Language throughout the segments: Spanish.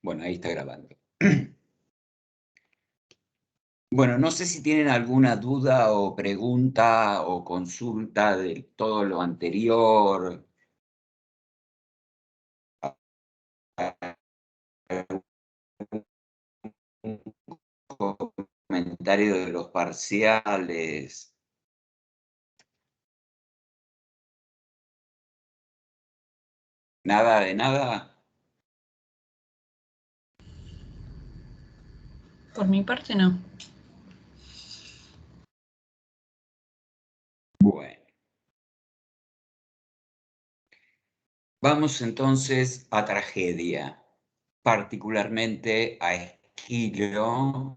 Bueno, ahí está grabando. Bueno, no sé si tienen alguna duda o pregunta o consulta de todo lo anterior. Un comentario de los parciales. Nada de nada. Por mi parte, no. Bueno. Vamos entonces a tragedia, particularmente a Esquilo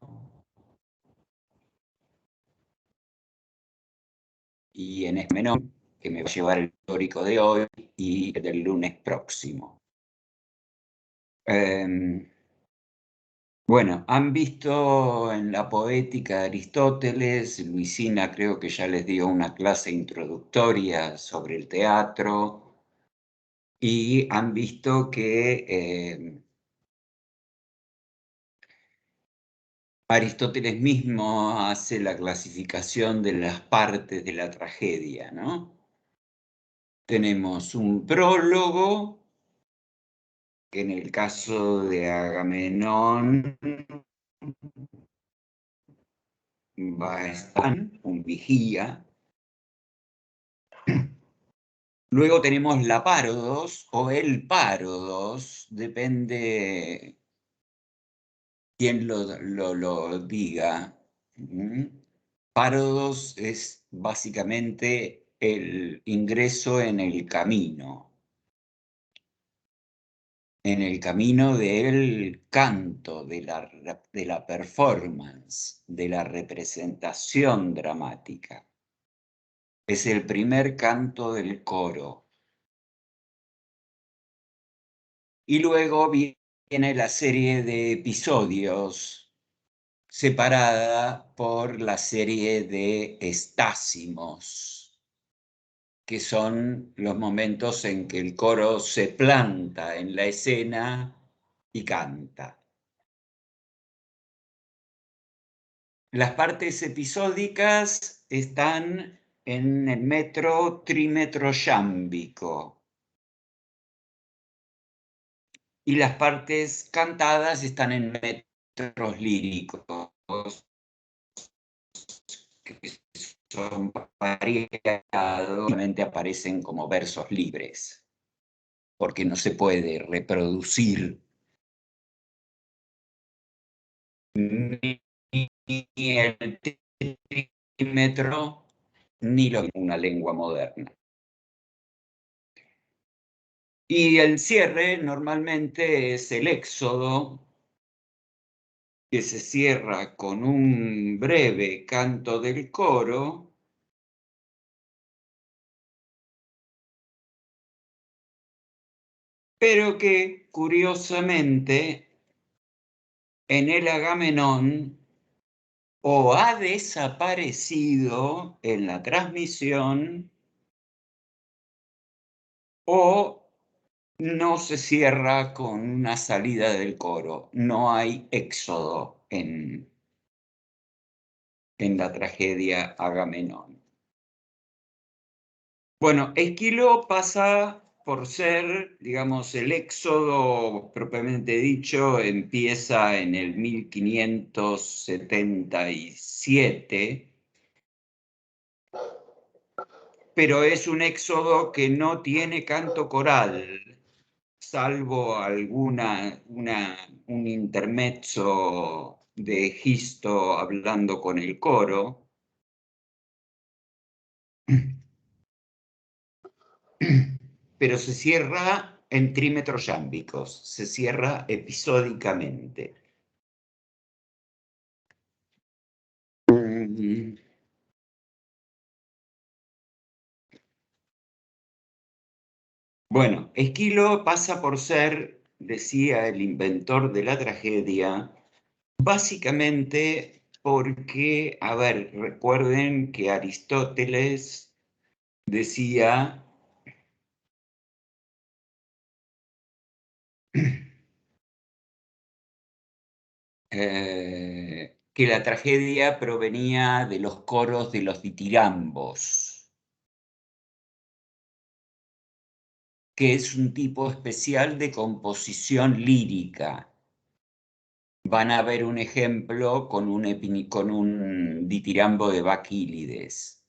y en Esmenón, que me va a llevar el histórico de hoy y del lunes próximo. Bueno, han visto en la poética de Aristóteles, Luisina creo que ya les dio una clase introductoria sobre el teatro y han visto que Aristóteles mismo hace la clasificación de las partes de la tragedia, ¿no? Tenemos un prólogo, que en el caso de Agamenón va a estar un vigía. Luego tenemos la párodos o el párodos, depende quién lo diga. Párodos es básicamente el ingreso en el camino del canto, de la performance, de la representación dramática. Es el primer canto del coro. Y luego viene la serie de episodios separada por la serie de estásimos, que son los momentos en que el coro se planta en la escena y canta. Las partes episódicas están en el metro trímetro yámbico y las partes cantadas están en metros líricos, que son variados, obviamente aparecen como versos libres, porque no se puede reproducir ni el trímetro ni una lengua moderna. Y el cierre normalmente es el éxodo, que se cierra con un breve canto del coro, pero que curiosamente en el Agamenón o ha desaparecido en la transmisión o no se cierra con una salida del coro. No hay éxodo en la tragedia Agamenón. Bueno, Esquilo pasa por ser, digamos, el éxodo propiamente dicho, empieza en el 1577, pero es un éxodo que no tiene canto coral, salvo un intermezzo de Egisto hablando con el coro. Pero se cierra en trímetros yámbicos, se cierra episódicamente. Bueno, Esquilo pasa por ser, decía el inventor de la tragedia, básicamente porque, a ver, recuerden que Aristóteles decía que la tragedia provenía de los coros de los ditirambos, que es un tipo especial de composición lírica. Van a ver un ejemplo con un ditirambo de Baquílides.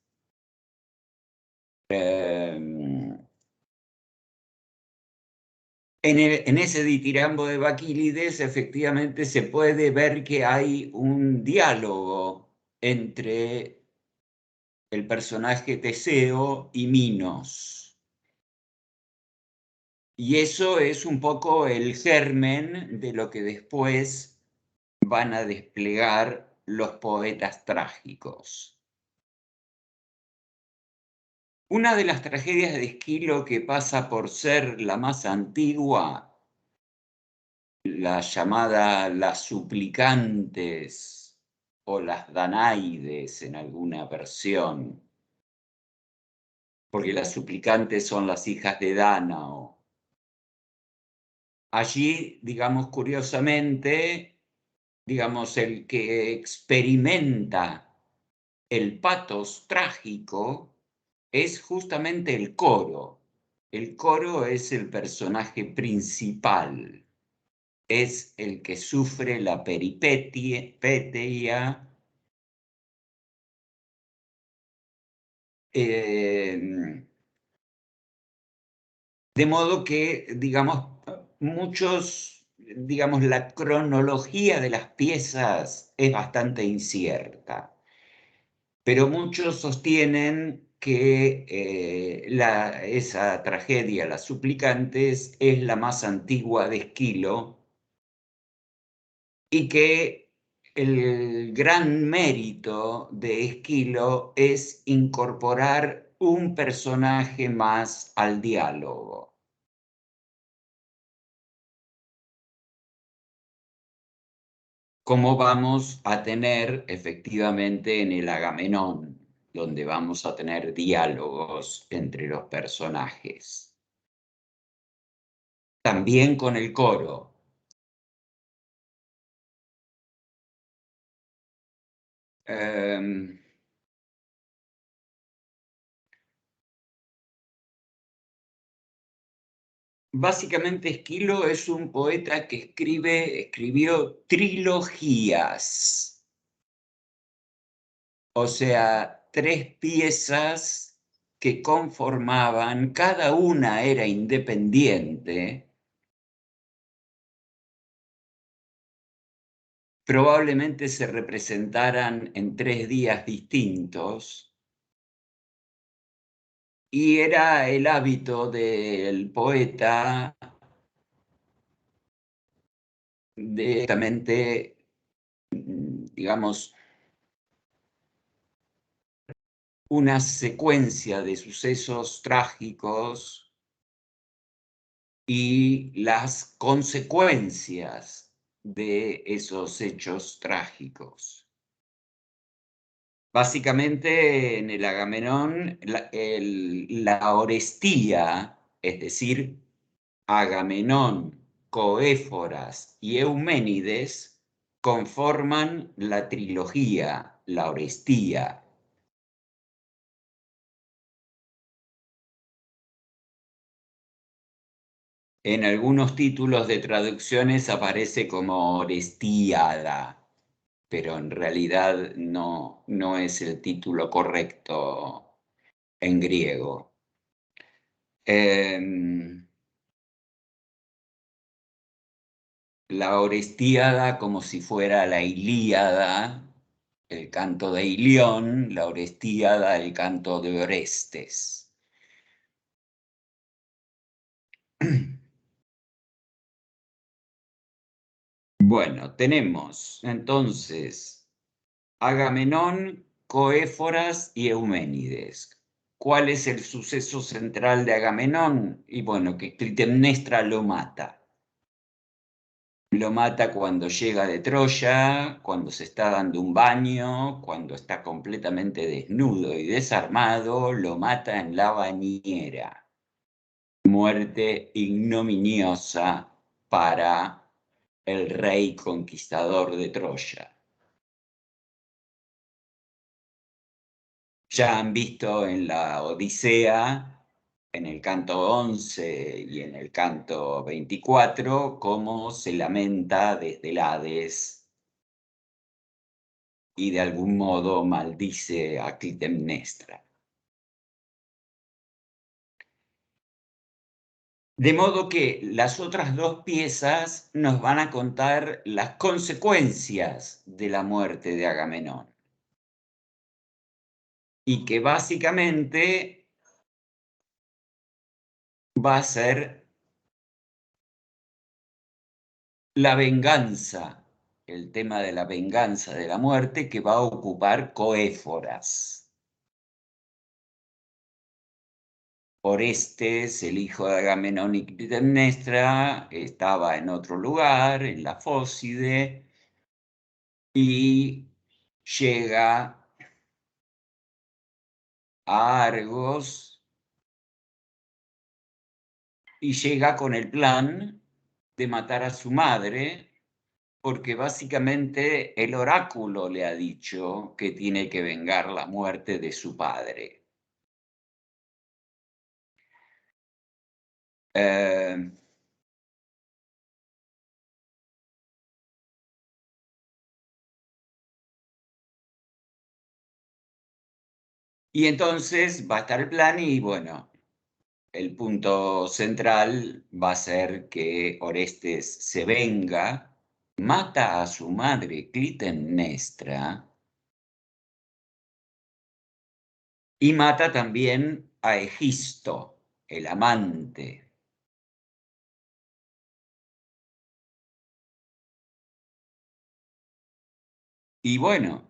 En ese ditirambo de Baquílides, efectivamente, se puede ver que hay un diálogo entre el personaje Teseo y Minos. Y eso es un poco el germen de lo que después van a desplegar los poetas trágicos. Una de las tragedias de Esquilo que pasa por ser la más antigua, la llamada Las Suplicantes o las Danaides en alguna versión, porque las suplicantes son las hijas de Dánao. Allí, digamos, curiosamente, digamos, el que experimenta el patos trágico es justamente el coro. El coro es el personaje principal, es el que sufre la peripetia, de modo que, digamos, digamos, la cronología de las piezas es bastante incierta, pero muchos sostienen que esa tragedia, Las Suplicantes, es la más antigua de Esquilo y que el gran mérito de Esquilo es incorporar un personaje más al diálogo. Como vamos a tener efectivamente en el Agamenón, donde vamos a tener diálogos entre los personajes. También con el coro. Em, Básicamente Esquilo es un poeta que escribió trilogías, o sea, 3 piezas que conformaban, cada una era independiente, probablemente se representaran en 3 días distintos, y era el hábito del poeta de justamente, digamos, una secuencia de sucesos trágicos y las consecuencias de esos hechos trágicos. Básicamente, en el Agamenón, la orestía, es decir, Agamenón, Coéforas y Euménides, conforman la trilogía, la orestía. En algunos títulos de traducciones aparece como Orestíada, pero en realidad no es el título correcto en griego. La Orestíada como si fuera la Ilíada, el canto de Ilión, la Orestíada, el canto de Orestes. Bueno, tenemos entonces Agamenón, Coéforas y Euménides. ¿Cuál es el suceso central de Agamenón? Y bueno, que Clitemnestra lo mata. Lo mata cuando llega de Troya, cuando se está dando un baño, cuando está completamente desnudo y desarmado, lo mata en la bañera. Muerte ignominiosa para el rey conquistador de Troya. Ya han visto en la Odisea, en el canto 11 y en el canto 24, cómo se lamenta desde el Hades y de algún modo maldice a Clitemnestra. De modo que las otras dos piezas nos van a contar las consecuencias de la muerte de Agamenón. Y que básicamente va a ser la venganza, el tema de la venganza de la muerte que va a ocupar Coéforas. Orestes, el hijo de Agamenón y Clitemnestra, estaba en otro lugar, en la Fócide, y llega a Argos y llega con el plan de matar a su madre, porque básicamente el oráculo le ha dicho que tiene que vengar la muerte de su padre. Eh, y entonces va a estar el plan y bueno, el punto central va a ser que Orestes se venga, mata a su madre Clitemnestra y mata también a Egisto, el amante. Y bueno,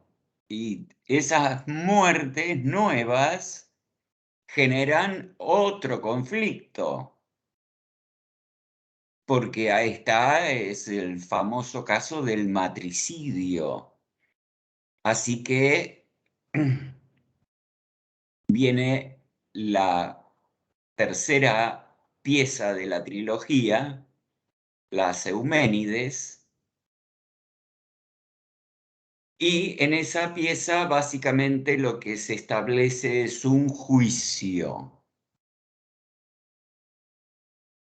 y esas muertes nuevas generan otro conflicto, porque ahí está, es el famoso caso del matricidio. Así que viene la tercera pieza de la trilogía, las Euménides, y en esa pieza básicamente lo que se establece es un juicio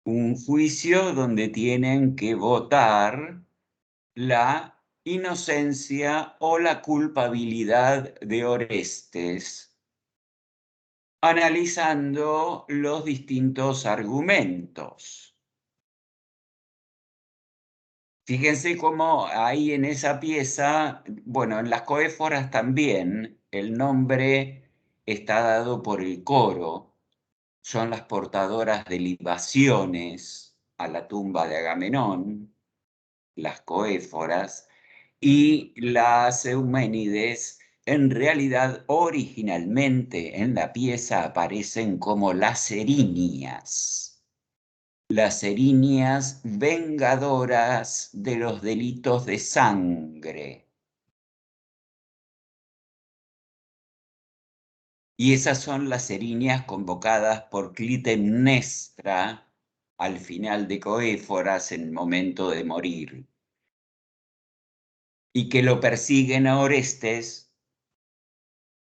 donde tienen que votar la inocencia o la culpabilidad de Orestes, analizando los distintos argumentos. Fíjense cómo ahí en esa pieza, bueno, en las coéforas también, el nombre está dado por el coro, son las portadoras de libaciones a la tumba de Agamenón, las coéforas, y las Euménides, en realidad, originalmente en la pieza aparecen como las erinias vengadoras de los delitos de sangre. Y esas son las erinias convocadas por Clitemnestra al final de Coéforas en el momento de morir, y que lo persiguen a Orestes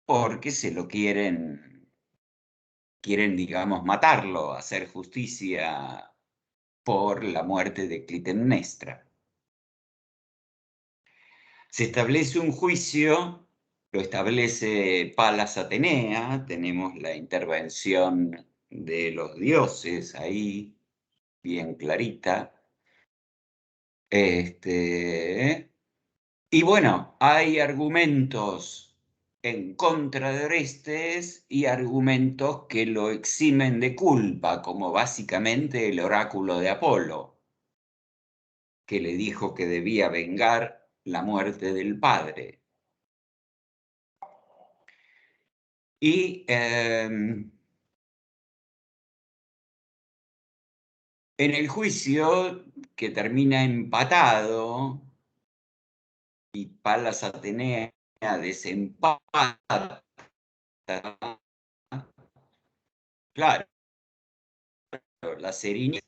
porque se lo quieren, digamos, matarlo, hacer justicia por la muerte de Clitemnestra. Se establece un juicio, lo establece Palas Atenea, tenemos la intervención de los dioses ahí, bien clarita. Y bueno, hay argumentos en contra de Orestes y argumentos que lo eximen de culpa, como básicamente el oráculo de Apolo, que le dijo que debía vengar la muerte del padre. Y en el juicio, que termina empatado, y Palas Atenea desempata, claro, las erinias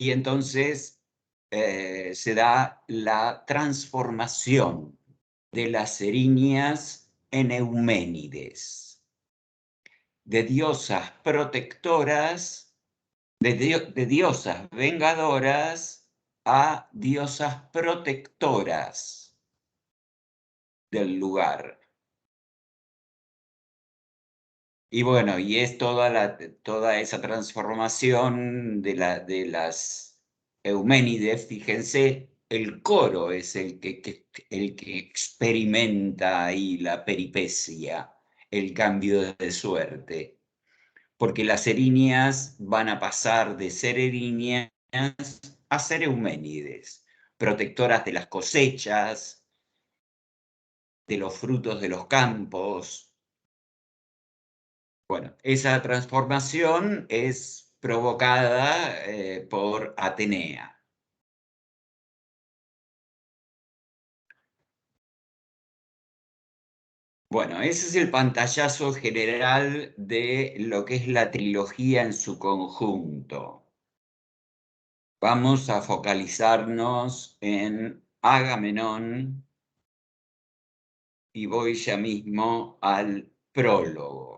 y entonces se da la transformación de las erinias en euménides, de diosas protectoras, de diosas vengadoras a diosas protectoras del lugar. Y bueno, y es toda esa transformación de las Euménides, fíjense, el coro es el que experimenta ahí la peripecia, el cambio de suerte, porque las erinias van a pasar de ser erinias a ser Euménides, protectoras de las cosechas, de los frutos de los campos. Bueno, esa transformación es provocada por Atenea. Bueno, ese es el pantallazo general de lo que es la trilogía en su conjunto. Vamos a focalizarnos en Agamenón y voy ya mismo al prólogo.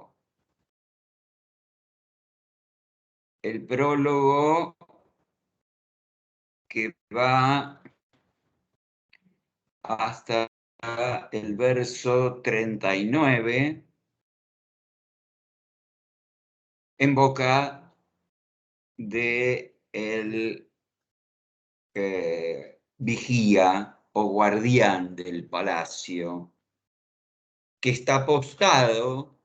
El prólogo que va hasta el verso 39, en boca de el vigía o guardián del palacio, que está postado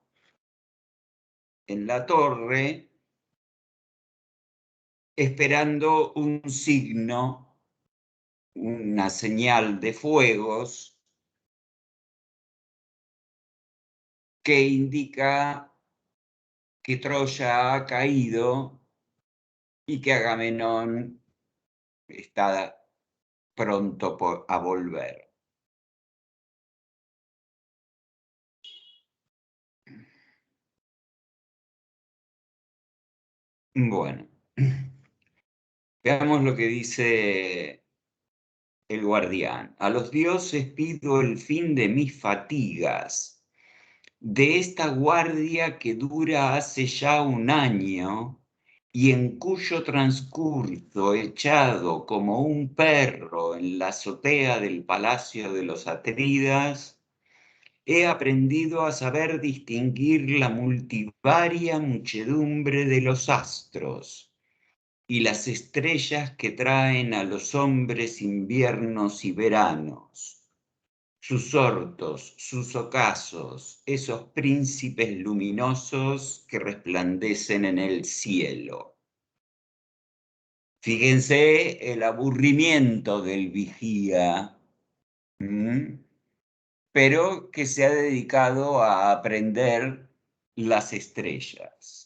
en la torre esperando un signo, una señal de fuegos que indica que Troya ha caído y que Agamenón está pronto a volver. Bueno, veamos lo que dice el guardián. A los dioses pido el fin de mis fatigas, de esta guardia que dura hace ya un año y en cuyo transcurso, echado como un perro en la azotea del palacio de los Atridas, he aprendido a saber distinguir la multivaria muchedumbre de los astros y las estrellas que traen a los hombres inviernos y veranos, sus hortos, sus ocasos, esos príncipes luminosos que resplandecen en el cielo. Fíjense el aburrimiento del vigía, pero que se ha dedicado a aprender las estrellas.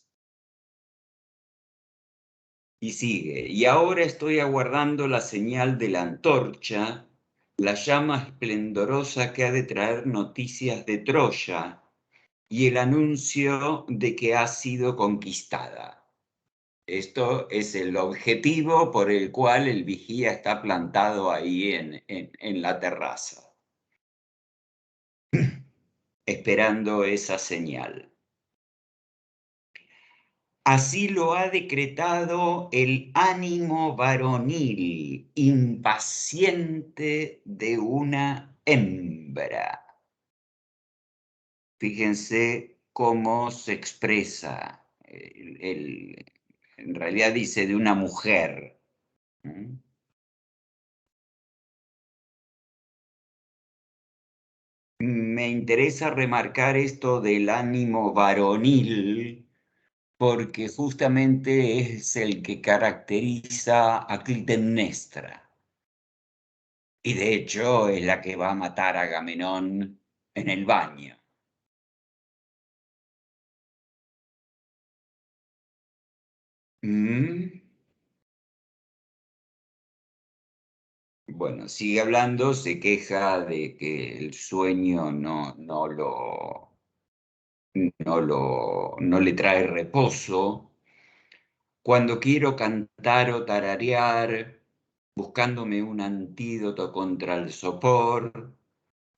Y sigue, y ahora estoy aguardando la señal de la antorcha, la llama esplendorosa que ha de traer noticias de Troya y el anuncio de que ha sido conquistada. Esto es el objetivo por el cual el vigía está plantado ahí en la terraza, esperando esa señal. Así lo ha decretado el ánimo varonil, impaciente de una hembra. Fíjense cómo se expresa. En realidad dice de una mujer. Me interesa remarcar esto del ánimo varonil, porque justamente es el que caracteriza a Clitemnestra. Y de hecho es la que va a matar a Agamenón en el baño. Mm. Bueno, sigue hablando, se queja de que el sueño no le trae reposo, Cuando quiero cantar o tararear, buscándome un antídoto contra el sopor,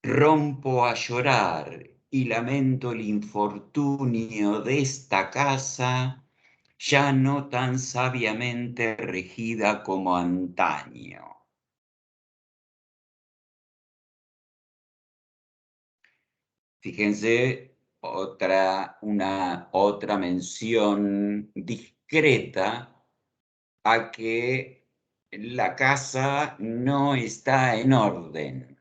rompo a llorar y lamento el infortunio de esta casa, ya no tan sabiamente regida como antaño. Fíjense, una otra mención discreta a que la casa no está en orden.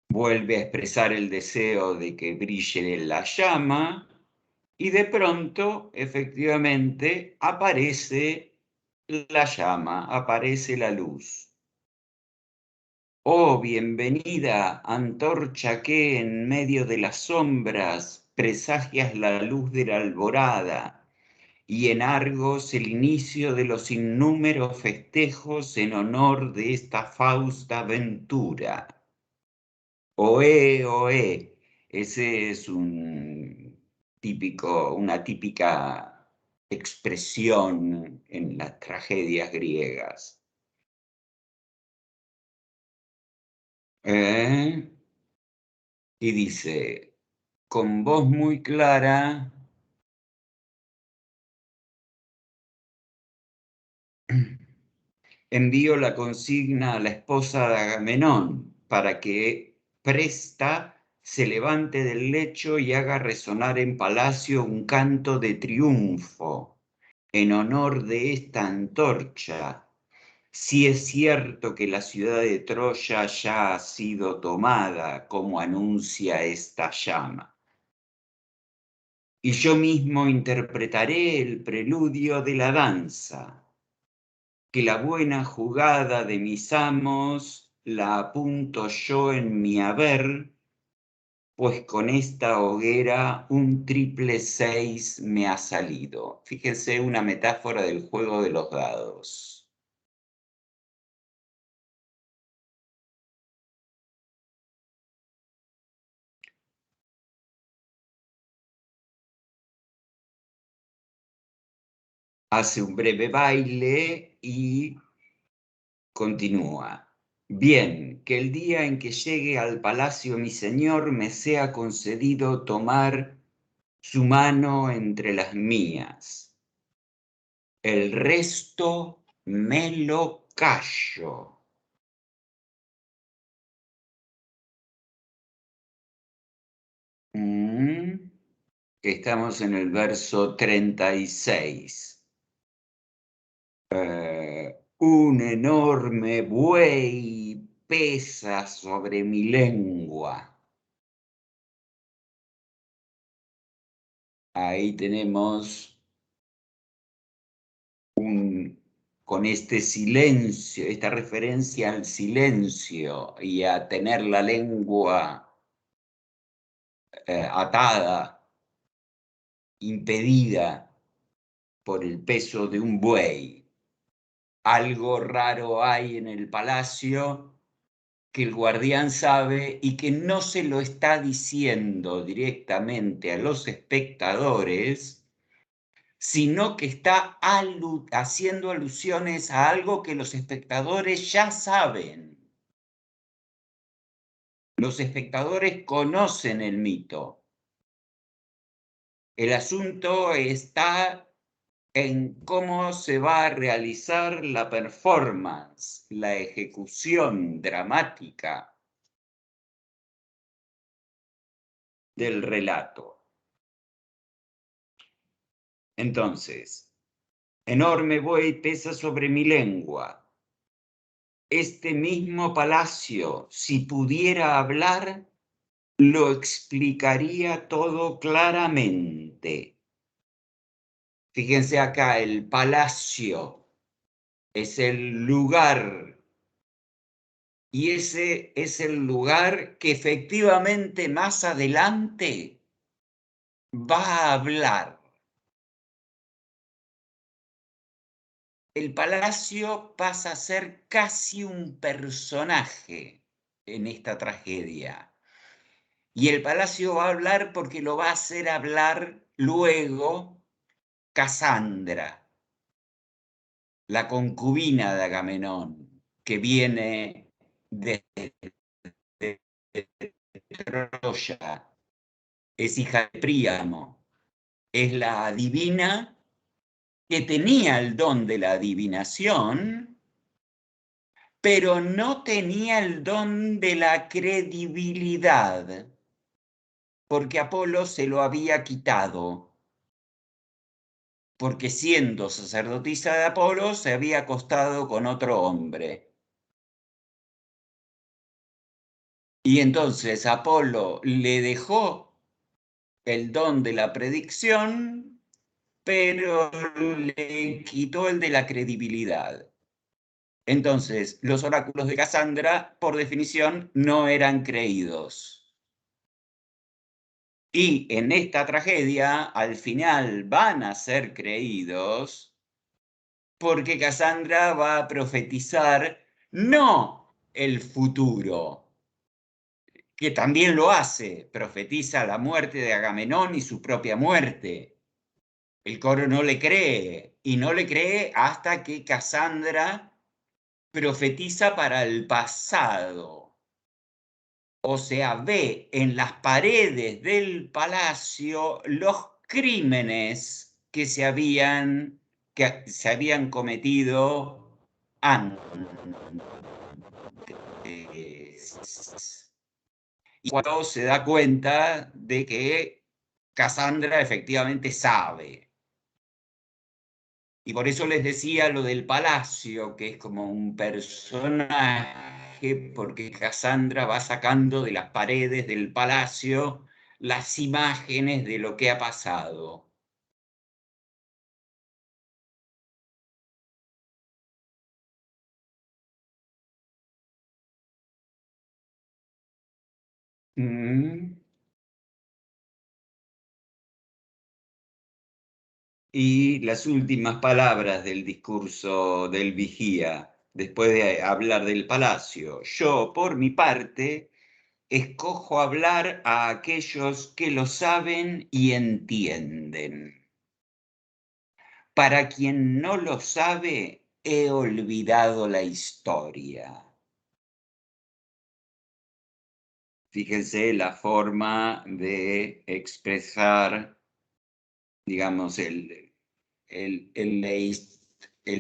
Vuelve a expresar el deseo de que brille la llama y de pronto, efectivamente, aparece la llama, aparece la luz. Oh, bienvenida, antorcha que en medio de las sombras presagias la luz de la alborada y en Argos el inicio de los innúmeros festejos en honor de esta fausta aventura. Oé, oé, ese es una típica expresión en las tragedias griegas. ¿Eh? Y dice, con voz muy clara, envío la consigna a la esposa de Agamenón para que presta se levante del lecho y haga resonar en palacio un canto de triunfo en honor de esta antorcha. Si es cierto que la ciudad de Troya ya ha sido tomada, como anuncia esta llama. Y yo mismo interpretaré el preludio de la danza, que la buena jugada de mis amos la apunto yo en mi haber, pues con esta hoguera un triple 6 me ha salido. Fíjense una metáfora del juego de los dados. Hace un breve baile y continúa. Bien, que el día en que llegue al palacio mi señor me sea concedido tomar su mano entre las mías. El resto me lo callo. Estamos en el verso 36. Un enorme buey pesa sobre mi lengua. Ahí tenemos con este silencio, esta referencia al silencio y a tener la lengua atada, impedida por el peso de un buey. Algo raro hay en el palacio que el guardián sabe y que no se lo está diciendo directamente a los espectadores, sino que está haciendo alusiones a algo que los espectadores ya saben. Los espectadores conocen el mito. El asunto está en cómo se va a realizar la performance, la ejecución dramática del relato. Entonces, enorme buey pesa sobre mi lengua. Este mismo palacio, si pudiera hablar, lo explicaría todo claramente. Fíjense acá, el palacio es el lugar y ese es el lugar que efectivamente más adelante va a hablar. el palacio pasa a ser casi un personaje en esta tragedia. Y el palacio va a hablar porque lo va a hacer hablar luego Casandra, la concubina de Agamenón, que viene desde Troya, es hija de Príamo, es la adivina que tenía el don de la adivinación, pero no tenía el don de la credibilidad, porque Apolo se lo había quitado, porque siendo sacerdotisa de Apolo se había acostado con otro hombre. Y entonces Apolo le dejó el don de la predicción, pero le quitó el de la credibilidad. Entonces, los oráculos de Casandra, por definición, no eran creídos. Y en esta tragedia, al final, van a ser creídos porque Casandra va a profetizar no el futuro, que también lo hace, profetiza la muerte de Agamenón y su propia muerte. El coro no le cree, y no le cree hasta que Casandra profetiza para el pasado. O sea, ve en las paredes del palacio los crímenes que se habían cometido antes. Y cuando se da cuenta de que Casandra efectivamente sabe. Y por eso les decía lo del palacio, que es como un personaje, porque Casandra va sacando de las paredes del palacio las imágenes de lo que ha pasado. Mm. Y las últimas palabras del discurso del vigía, después de hablar del palacio. Yo, por mi parte, escojo hablar a aquellos que lo saben y entienden. Para quien no lo sabe, he olvidado la historia. Fíjense la forma de expresar, digamos,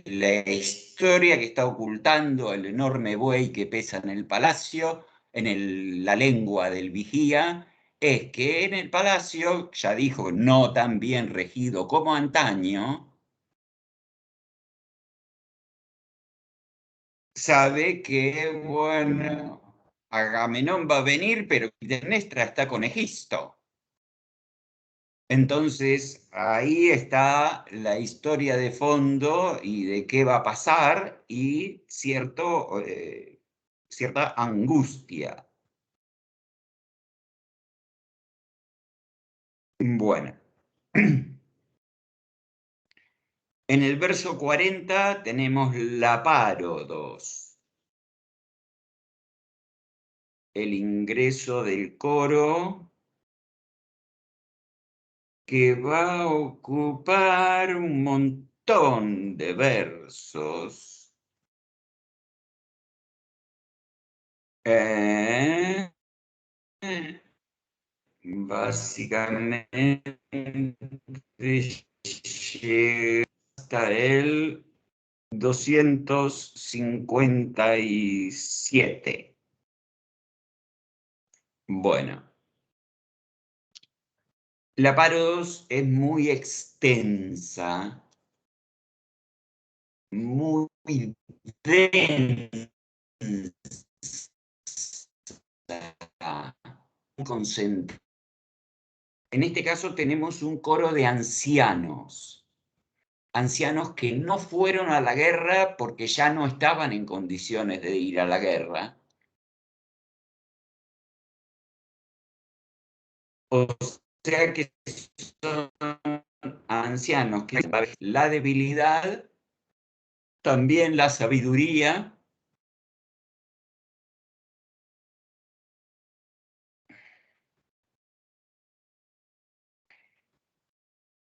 la historia que está ocultando el enorme buey que pesa en el palacio, la lengua del vigía, es que en el palacio, ya dijo, no tan bien regido como antaño, sabe que, bueno, Agamenón va a venir, pero Clitemnestra está con Egisto. Entonces, ahí está la historia de fondo y de qué va a pasar y cierta angustia. Bueno, en el verso 40 tenemos la paro 2, el ingreso del coro que va a ocupar un montón de versos. Eh, Básicamente llega hasta el 257. Bueno, la Paros es muy extensa, muy densa, concentrada. En este caso tenemos un coro de ancianos que no fueron a la guerra porque ya no estaban en condiciones de ir a la guerra. O sea que son ancianos que la debilidad También la sabiduría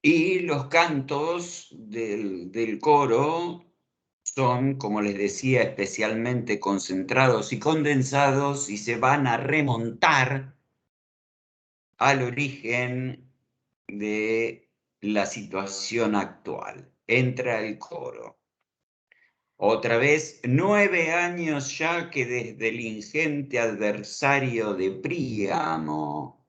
y los cantos del coro son, como les decía, especialmente concentrados y condensados y se van a remontar al origen de la situación actual. Entra el coro. Otra vez, 9 años ya que desde el ingente adversario de Príamo,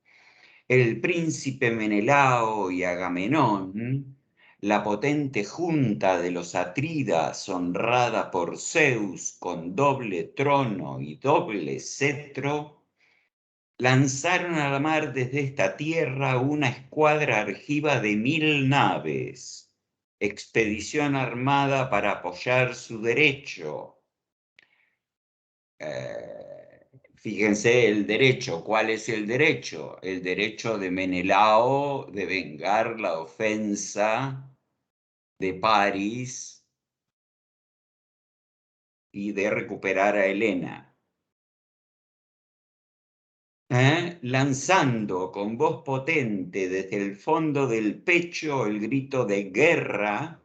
el príncipe Menelao y Agamenón, la potente junta de los atridas honrada por Zeus con doble trono y doble cetro, lanzaron a la mar desde esta tierra una escuadra argiva de 1000 naves, expedición armada para apoyar su derecho. Fíjense el derecho. ¿Cuál es el derecho? El derecho de Menelao de vengar la ofensa de París y de recuperar a Helena. Lanzando con voz potente desde el fondo del pecho el grito de guerra,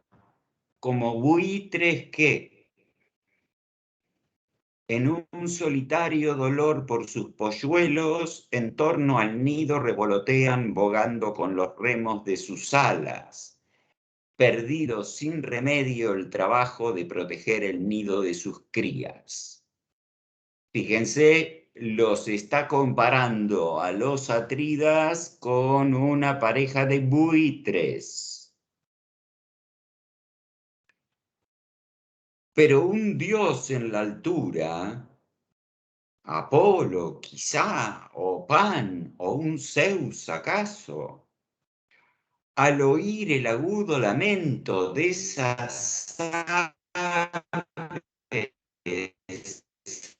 como buitres que, en un solitario dolor por sus polluelos, en torno al nido revolotean bogando con los remos de sus alas, perdido sin remedio el trabajo de proteger el nido de sus crías. Fíjense, los está comparando a los atridas con una pareja de buitres. Pero un dios en la altura, Apolo quizá, o Pan, o un Zeus acaso, al oír el agudo lamento de esas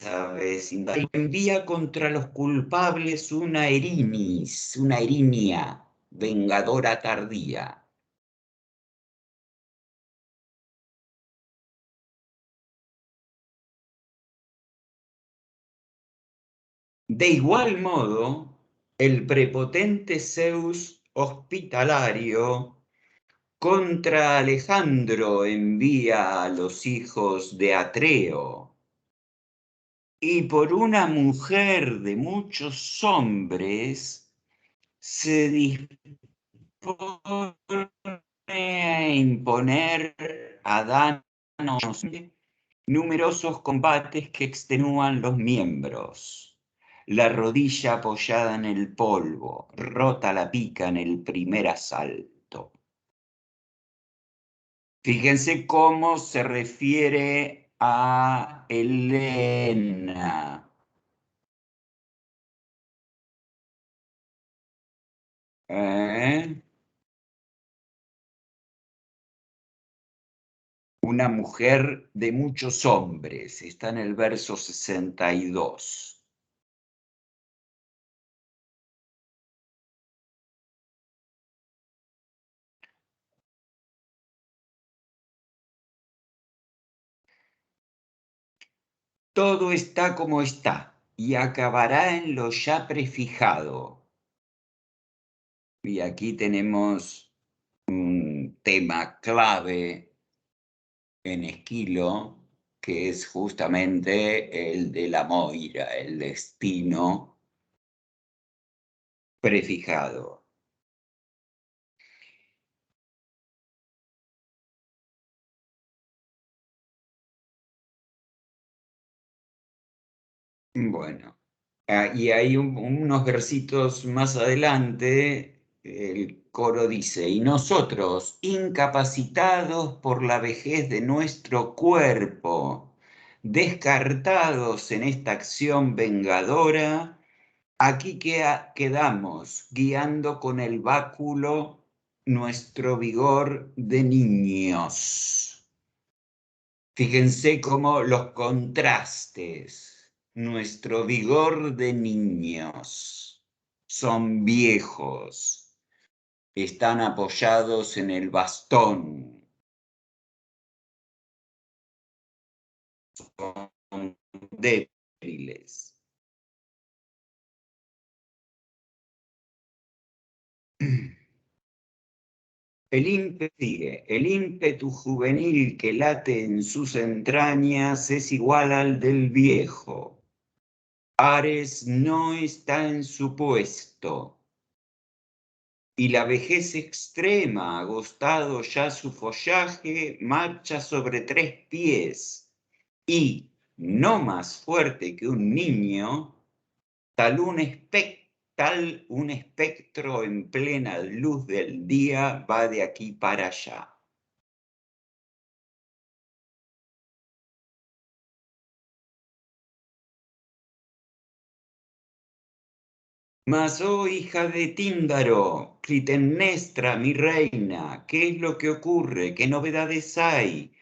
aves, envía contra los culpables una erinis, una erinia, vengadora tardía. De igual modo, el prepotente Zeus hospitalario contra Alejandro envía a los hijos de Atreo, y por una mujer de muchos hombres se dispone a imponer a danos numerosos combates que extenúan los miembros. La rodilla apoyada en el polvo, rota la pica en el primer asalto. Fíjense cómo se refiere a Helena. Una mujer de muchos hombres, está en el verso 62. Todo está como está y acabará en lo ya prefijado. Y aquí tenemos un tema clave en Esquilo, que es justamente el de la Moira, el destino prefijado. Bueno, y hay unos versitos más adelante, el coro dice, y nosotros, incapacitados por la vejez de nuestro cuerpo, descartados en esta acción vengadora, aquí quedamos, guiando con el báculo nuestro vigor de niños. Fíjense cómo los contrastes, nuestro vigor de niños, son viejos, están apoyados en el bastón. débiles. El ímpetu juvenil que late en sus entrañas es igual al del viejo. Ares no está en su puesto, y la vejez extrema, agostado ya su follaje, marcha sobre 3 pies, y, no más fuerte que un niño, tal un espectro en plena luz del día va de aquí para allá. Mas, oh hija de Tíndaro, Clitemnestra, mi reina, ¿qué es lo que ocurre? ¿Qué novedades hay?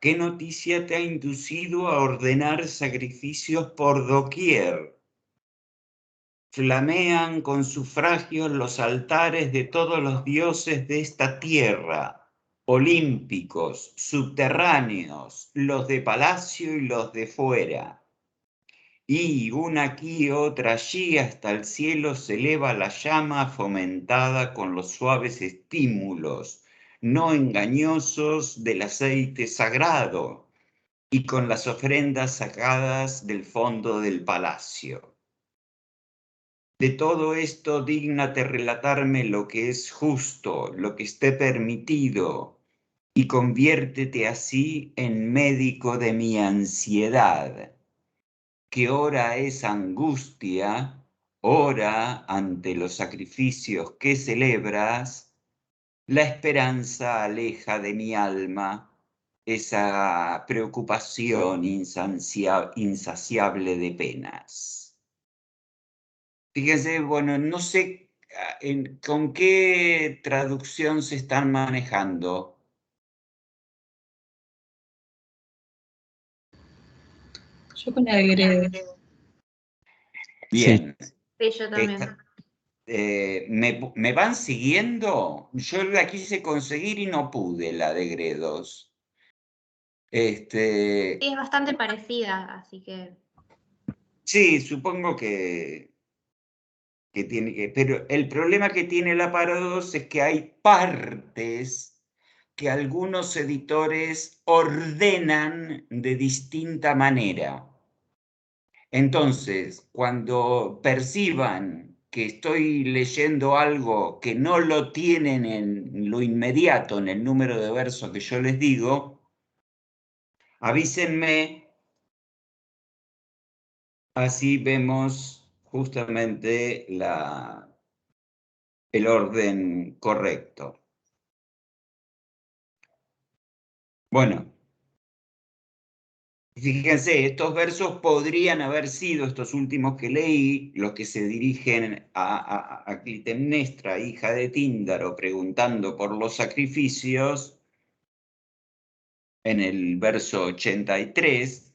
¿Qué noticia te ha inducido a ordenar sacrificios por doquier? Flamean con sufragios los altares de todos los dioses de esta tierra, olímpicos, subterráneos, los de palacio y los de fuera. Y una aquí, otra allí, hasta el cielo se eleva la llama fomentada con los suaves estímulos, no engañosos del aceite sagrado, y con las ofrendas sacadas del fondo del palacio. De todo esto dígnate relatarme lo que es justo, lo que esté permitido, y conviértete así en médico de mi ansiedad, que ora es angustia, ora ante los sacrificios que celebras, la esperanza aleja de mi alma esa preocupación insaciable de penas. Fíjense, bueno, no sé con qué traducción se están manejando. Yo con la de Gredos. Bien. Sí, yo también. ¿Me van siguiendo? Yo la quise conseguir y no pude, la de Gredos. Sí, es bastante parecida, así que... Sí, supongo que tiene que... Pero el problema que tiene la Paradox es que hay partes que algunos editores ordenan de distinta manera. Entonces, cuando perciban que estoy leyendo algo que no lo tienen en lo inmediato, en el número de versos que yo les digo, avísenme, así vemos justamente el orden correcto. Bueno, fíjense, estos versos podrían haber sido, estos últimos que leí, los que se dirigen a Clitemnestra, hija de Tíndaro, preguntando por los sacrificios, en el verso 83.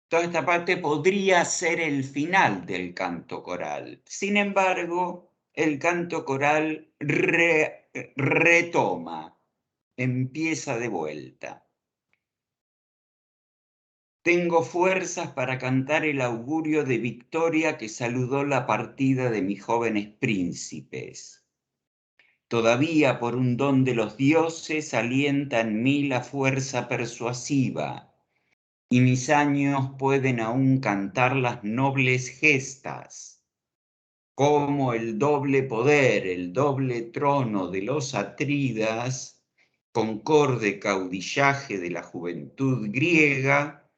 Toda esta parte podría ser el final del canto coral. Sin embargo, el canto coral retoma, empieza de vuelta. Tengo fuerzas para cantar el augurio de victoria que saludó la partida de mis jóvenes príncipes. Todavía por un don de los dioses alienta en mí la fuerza persuasiva, y mis años pueden aún cantar las nobles gestas, como el doble poder, el doble trono de los atridas, concorde caudillaje de la juventud griega,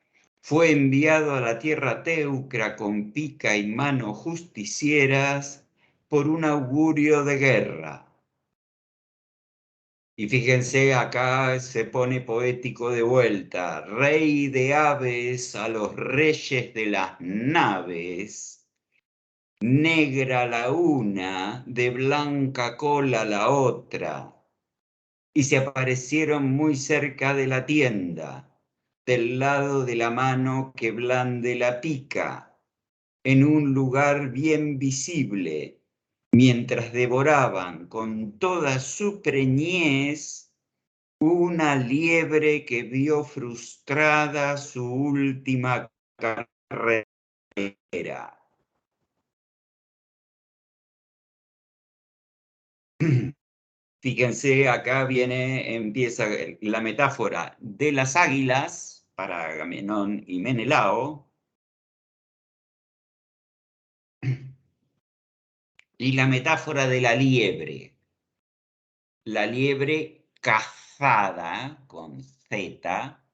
fue enviado a la tierra teucra con pica y mano justicieras por un augurio de guerra. Y fíjense, acá se pone poético de vuelta. Rey de aves a los reyes de las naves, negra la una, de blanca cola la otra. Y se aparecieron muy cerca de la tienda, del lado de la mano que blande la pica, en un lugar bien visible, mientras devoraban con toda su preñez una liebre que vio frustrada su última carrera. Fíjense, acá empieza la metáfora de las águilas para Agamenón y Menelao, y la metáfora de la liebre cazada con Z,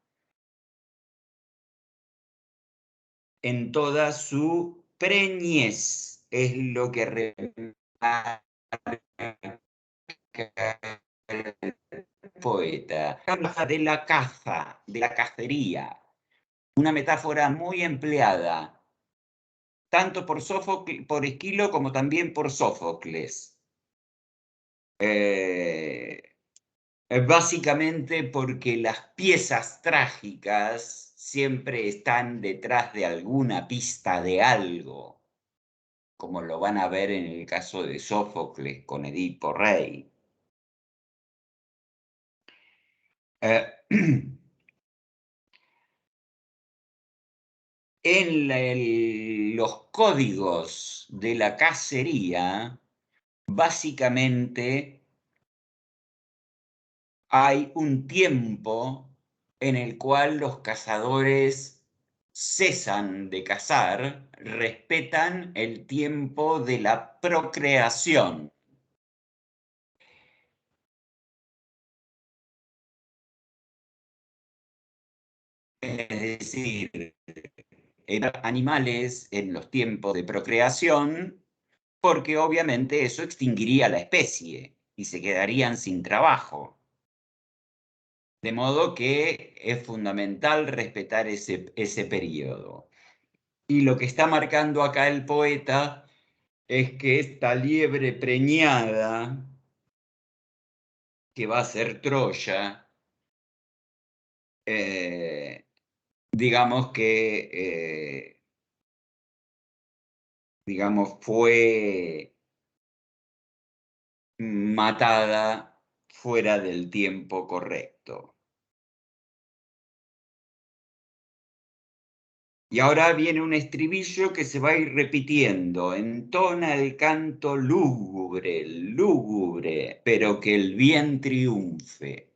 en toda su preñez, es lo que remarca el poeta. Habla de la caza, de la cacería, una metáfora muy empleada, tanto por Esquilo como también por Sófocles. Básicamente porque las piezas trágicas siempre están detrás de alguna pista de algo, como lo van a ver en el caso de Sófocles con Edipo Rey. En los códigos de la cacería, básicamente hay un tiempo en el cual los cazadores cesan de cazar, respetan el tiempo de la procreación. Es decir, animales en los tiempos de procreación, porque obviamente eso extinguiría la especie y se quedarían sin trabajo. De modo que es fundamental respetar ese periodo. Y lo que está marcando acá el poeta es que esta liebre preñada, que va a ser Troya, digamos que fue matada fuera del tiempo correcto. Y ahora viene un estribillo que se va a ir repitiendo. Entona el canto lúgubre, lúgubre, pero que el bien triunfe.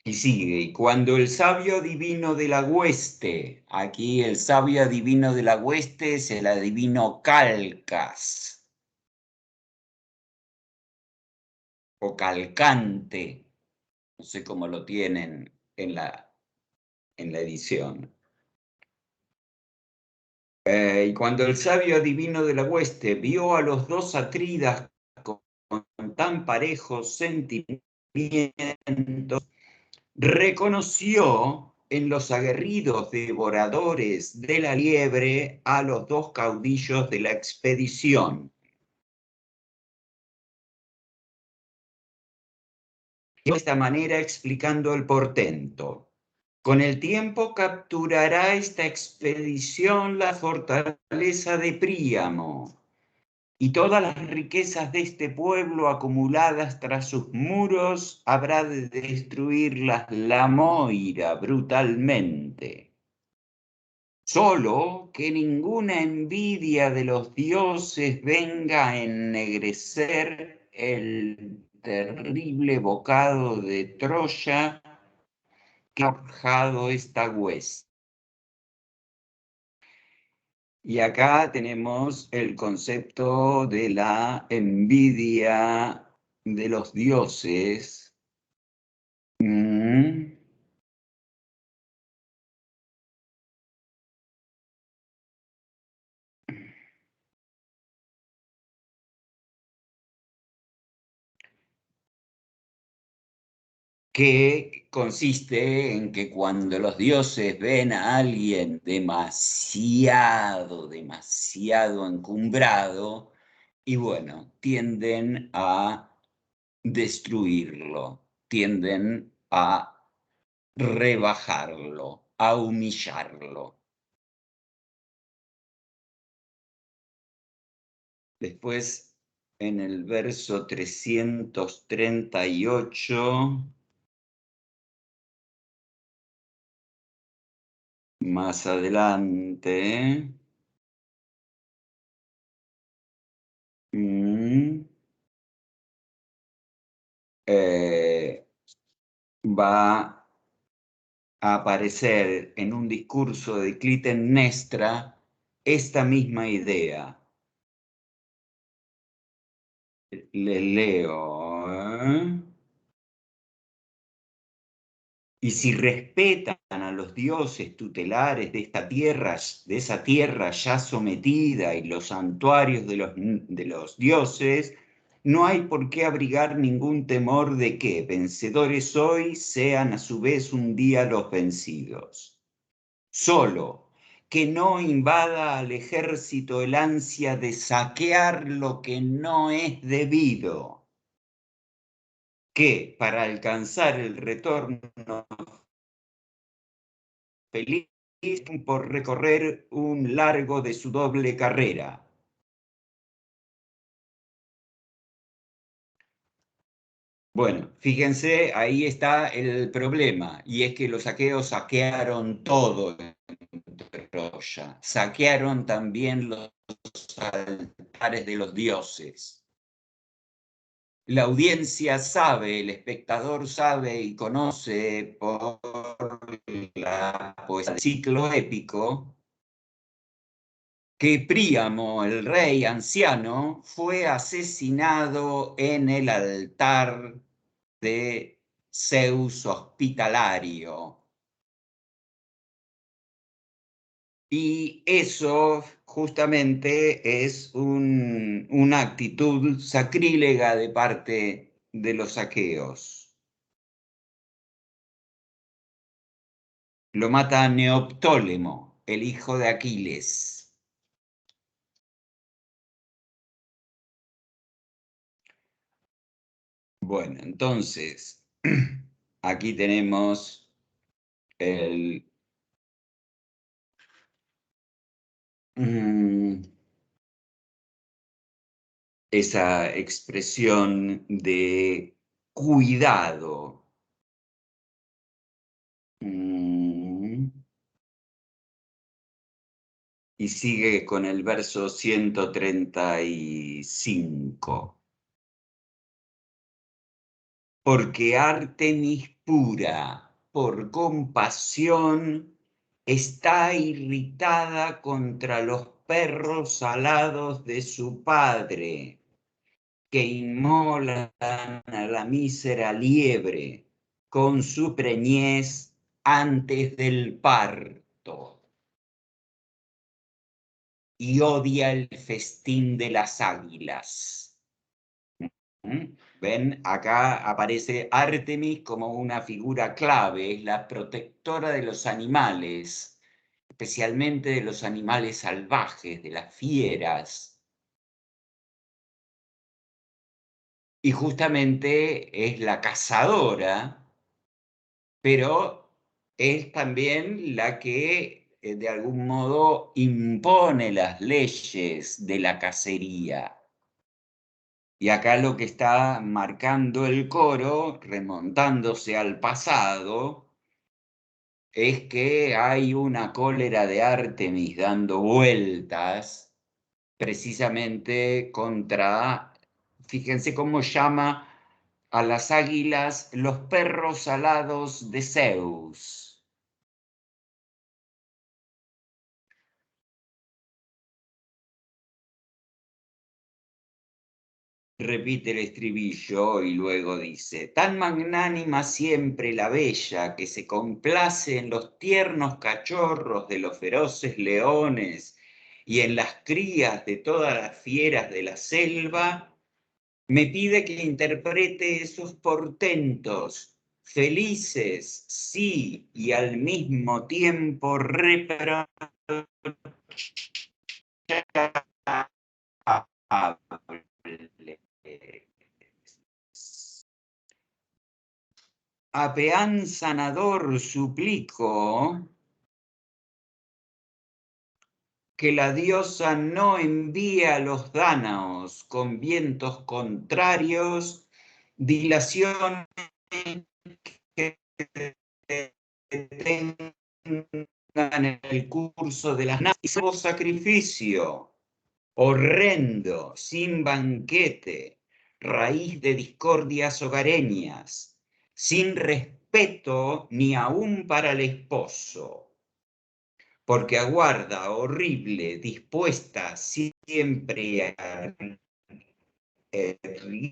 Y sigue, y cuando el sabio adivino de la hueste, aquí el sabio adivino de la hueste es el adivino Calcas, o Calcante, no sé cómo lo tienen en la edición. Y cuando el sabio adivino de la hueste vio a los dos atridas con tan parejos sentimientos, reconoció en los aguerridos devoradores de la liebre a los dos caudillos de la expedición. De esta manera explicando el portento. Con el tiempo capturará esta expedición la fortaleza de Príamo y todas las riquezas de este pueblo acumuladas tras sus muros habrá de destruirlas la Moira brutalmente. Solo que ninguna envidia de los dioses venga a ennegrecer el terrible bocado de Troya que ha forjado esta hueste. Y acá tenemos el concepto de la envidia de los dioses. Que consiste en que cuando los dioses ven a alguien demasiado encumbrado, y bueno, tienden a destruirlo, tienden a rebajarlo, a humillarlo. Después en el verso 338, más adelante, va a aparecer en un discurso de Clitemnestra esta misma idea. Le leo. Y si respetan a los dioses tutelares de esta tierra, de esa tierra ya sometida y los santuarios de los dioses, no hay por qué abrigar ningún temor de que, vencedores hoy, sean a su vez un día los vencidos. Solo que no invada al ejército el ansia de saquear lo que no es debido, que para alcanzar el retorno feliz por recorrer un largo de su doble carrera. Bueno, fíjense, ahí está el problema, y es que los aqueos saquearon todo en Troya, saquearon también los altares de los dioses. La audiencia sabe, el espectador sabe y conoce por la poesía del ciclo épico que Príamo, el rey anciano, fue asesinado en el altar de Zeus Hospitalario. Y eso justamente es una actitud sacrílega de parte de los aqueos. Lo mata Neoptólemo, el hijo de Aquiles. Bueno, entonces, aquí tenemos esa expresión de cuidado. Y sigue con el verso 135. Porque Artemis pura, por compasión, está irritada contra los perros alados de su padre, que inmolan a la mísera liebre con su preñez antes del parto. Y odia el festín de las águilas. ¿Ven? Acá aparece Artemis como una figura clave, es la protectora de los animales, especialmente de los animales salvajes, de las fieras. Y justamente es la cazadora, pero es también la que de algún modo impone las leyes de la cacería. Y acá lo que está marcando el coro, remontándose al pasado, es que hay una cólera de Artemis dando vueltas precisamente contra, fíjense cómo llama a las águilas los perros alados de Zeus. Repite el estribillo y luego dice: tan magnánima siempre la bella que se complace en los tiernos cachorros de los feroces leones y en las crías de todas las fieras de la selva, me pide que interprete esos portentos, felices, sí, y al mismo tiempo reprochables. A Peán sanador suplico que la diosa no envíe a los dánaos con vientos contrarios, dilaciones que detengan el curso de las naves, sacrificio horrendo, sin banquete, raíz de discordias hogareñas, sin respeto ni aún para el esposo, porque aguarda horrible, dispuesta siempre a erguirse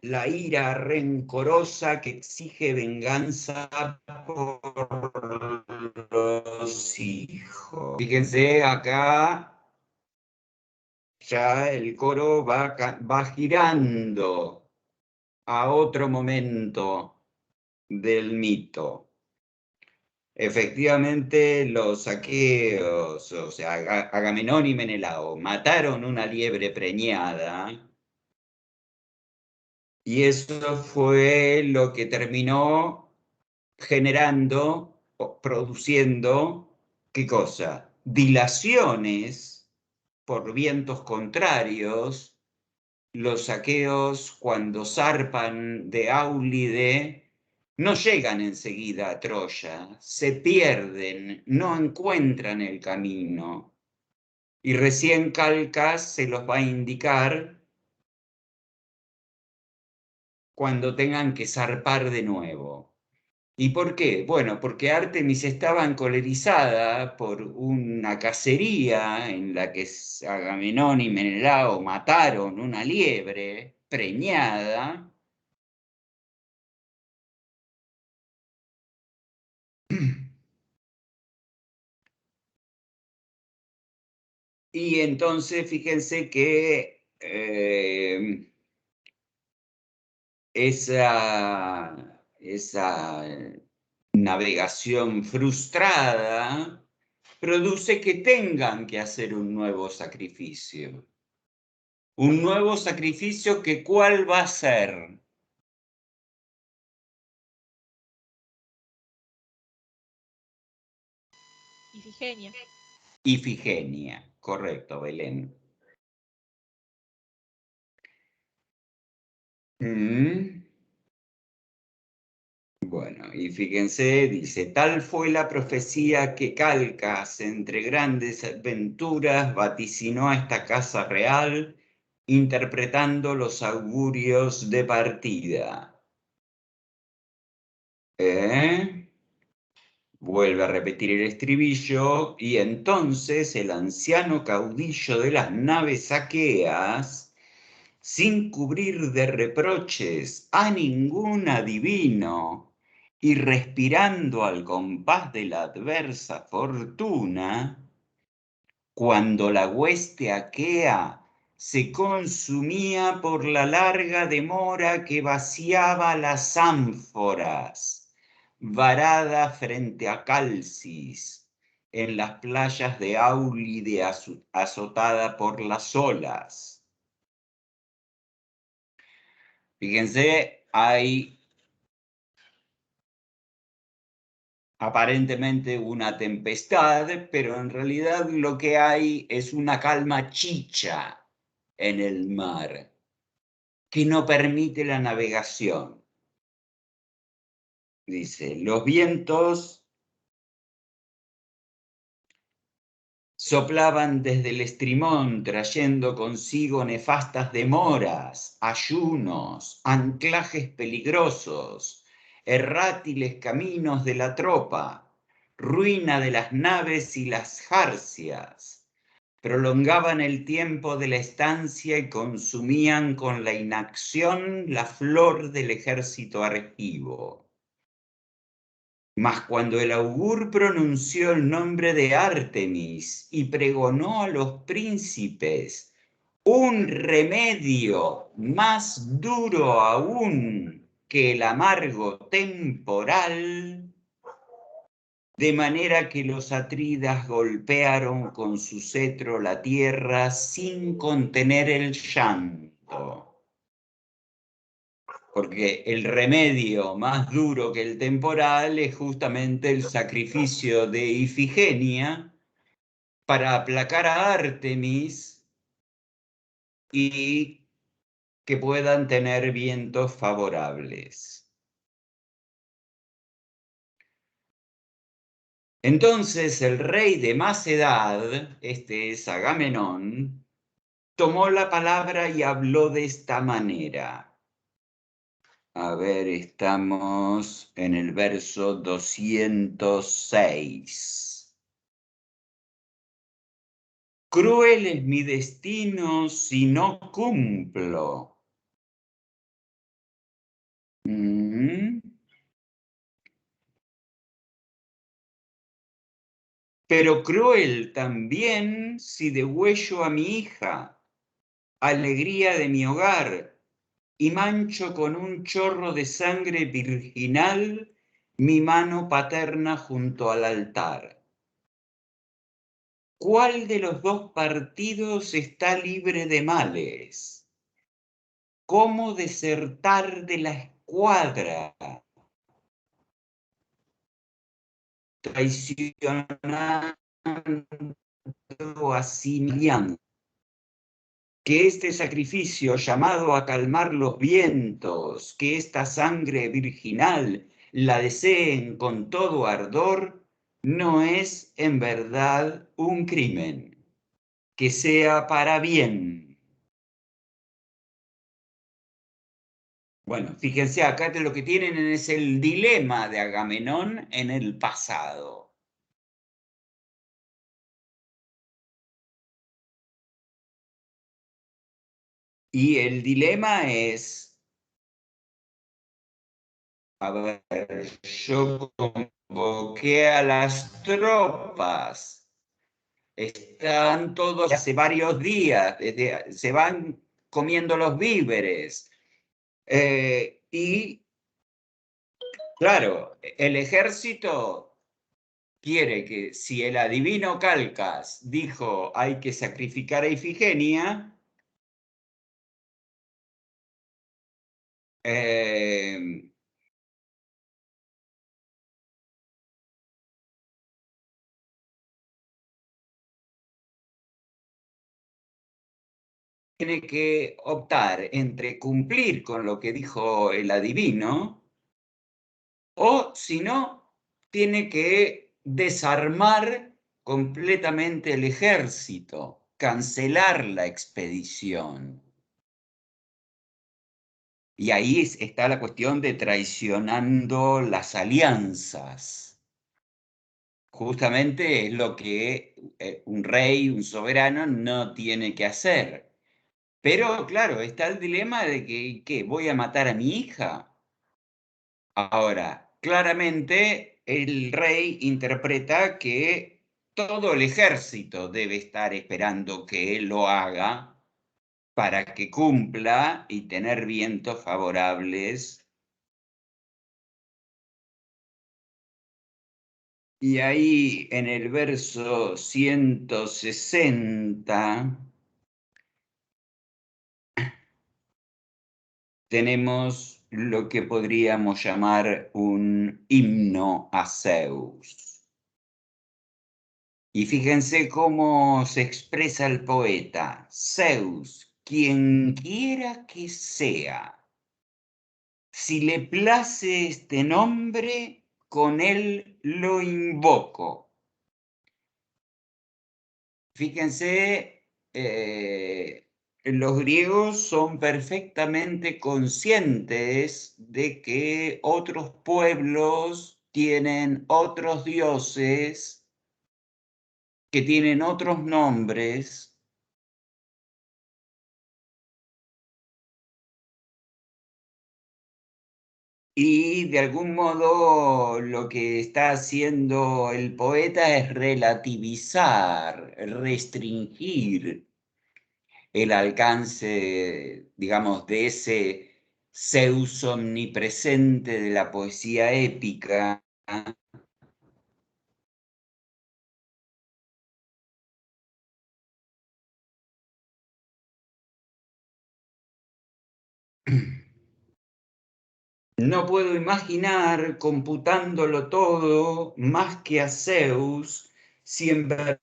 la ira rencorosa que exige venganza por los hijos. Fíjense acá, ya el coro va girando a otro momento del mito. Efectivamente, los aqueos, o sea, Agamenón y Menelao, mataron una liebre preñada, y eso fue lo que terminó generando, o produciendo, ¿qué cosa? Dilaciones por vientos contrarios. Los aqueos, cuando zarpan de Áulide, no llegan enseguida a Troya, se pierden, no encuentran el camino. Y recién Calcas se los va a indicar cuando tengan que zarpar de nuevo. ¿Y por qué? Bueno, porque Artemis estaba encolerizada por una cacería en la que Agamenón y Menelao mataron una liebre preñada. Y entonces fíjense que esa navegación frustrada produce que tengan que hacer un nuevo sacrificio. Un nuevo sacrificio que ¿cuál va a ser? Ifigenia. Ifigenia, correcto, Belén. Bueno, y fíjense, dice, tal fue la profecía que Calcas, entre grandes aventuras, vaticinó a esta casa real, interpretando los augurios de partida. Vuelve a repetir el estribillo, y entonces el anciano caudillo de las naves aqueas, sin cubrir de reproches a ningún adivino, y respirando al compás de la adversa fortuna, cuando la hueste aquea se consumía por la larga demora que vaciaba las ánforas, varada frente a Calcis, en las playas de Áulide azotada por las olas. Fíjense, hay aparentemente una tempestad, pero en realidad lo que hay es una calma chicha en el mar, que no permite la navegación. Dice, los vientos soplaban desde el estrimón, trayendo consigo nefastas demoras, ayunos, anclajes peligrosos, errátiles caminos de la tropa, ruina de las naves y las jarcias. Prolongaban el tiempo de la estancia y consumían con la inacción la flor del ejército argivo. Mas cuando el augur pronunció el nombre de Artemis y pregonó a los príncipes un remedio más duro aún que el amargo temporal, de manera que los atridas golpearon con su cetro la tierra sin contener el llanto. porque el remedio más duro que el temporal es justamente el sacrificio de Ifigenia para aplacar a Artemis y que puedan tener vientos favorables. Entonces el rey de más edad, este es Agamenón, tomó la palabra y habló de esta manera. A ver, estamos en el verso 206. Cruel es mi destino si no cumplo. Pero cruel también si degüello a mi hija, alegría de mi hogar, y mancho con un chorro de sangre virginal mi mano paterna junto al altar. ¿Cuál de los dos partidos está libre de males? ¿Cómo desertar de la escuadra? Traicionando así mi alianza. Que este sacrificio llamado a calmar los vientos, que esta sangre virginal la deseen con todo ardor, no es en verdad un crimen, que sea para bien. Bueno, fíjense, acá lo que tienen es el dilema de Agamenón en el pasado. Y el dilema es, a ver, yo convoqué a las tropas, están todos hace varios días, se van comiendo los víveres. Y claro, el ejército quiere que si el adivino Calcas dijo hay que sacrificar a Ifigenia, tiene que optar entre cumplir con lo que dijo el adivino o, si no, tiene que desarmar completamente el ejército, cancelar la expedición. Y ahí está la cuestión de traicionando las alianzas. Justamente es lo que un rey, un soberano, no tiene que hacer. Pero claro, está el dilema de que, ¿qué? ¿Voy a matar a mi hija? Ahora, claramente el rey interpreta que todo el ejército debe estar esperando que él lo haga para que cumpla y tener vientos favorables. Y ahí en el verso 160 tenemos lo que podríamos llamar un himno a Zeus. Y fíjense cómo se expresa el poeta. Zeus, quien quiera que sea, si le place este nombre, con él lo invoco. Fíjense, los griegos son perfectamente conscientes de que otros pueblos tienen otros dioses, que tienen otros nombres. Y de algún modo lo que está haciendo el poeta es relativizar, restringir el alcance, digamos, de ese Zeus omnipresente de la poesía épica. No puedo imaginar, computándolo todo, más que a Zeus, si en verdad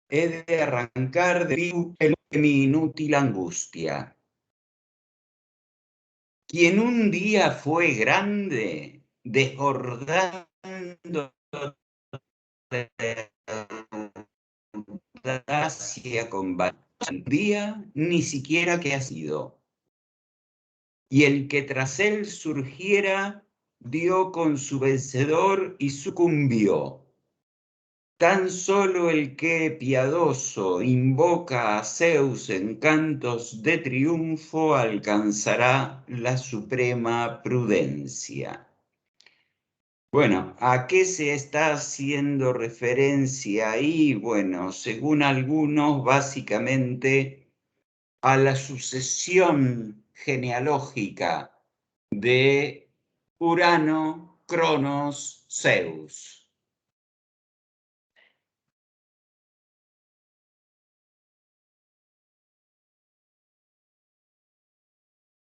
he de arrancar de mi inútil angustia. Quien un día fue grande, desbordando de audacia con valentía, ni siquiera que ha sido. Y el que tras él surgiera, dio con su vencedor y sucumbió. Tan solo el que piadoso invoca a Zeus en cantos de triunfo alcanzará la suprema prudencia. Bueno, ¿a qué se está haciendo referencia ahí? Bueno, según algunos, básicamente a la sucesión genealógica de Urano, Cronos, Zeus.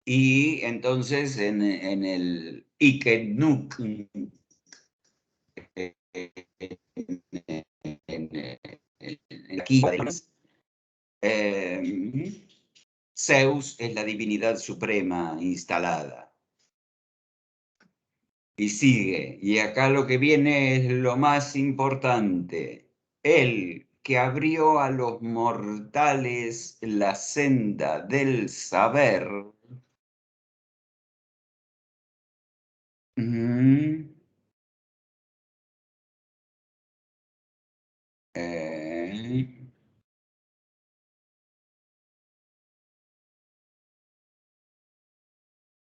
Y entonces en el Ikenuk, aquí, Zeus es la divinidad suprema instalada. Y sigue, y acá lo que viene es lo más importante. Él que abrió a los mortales la senda del saber.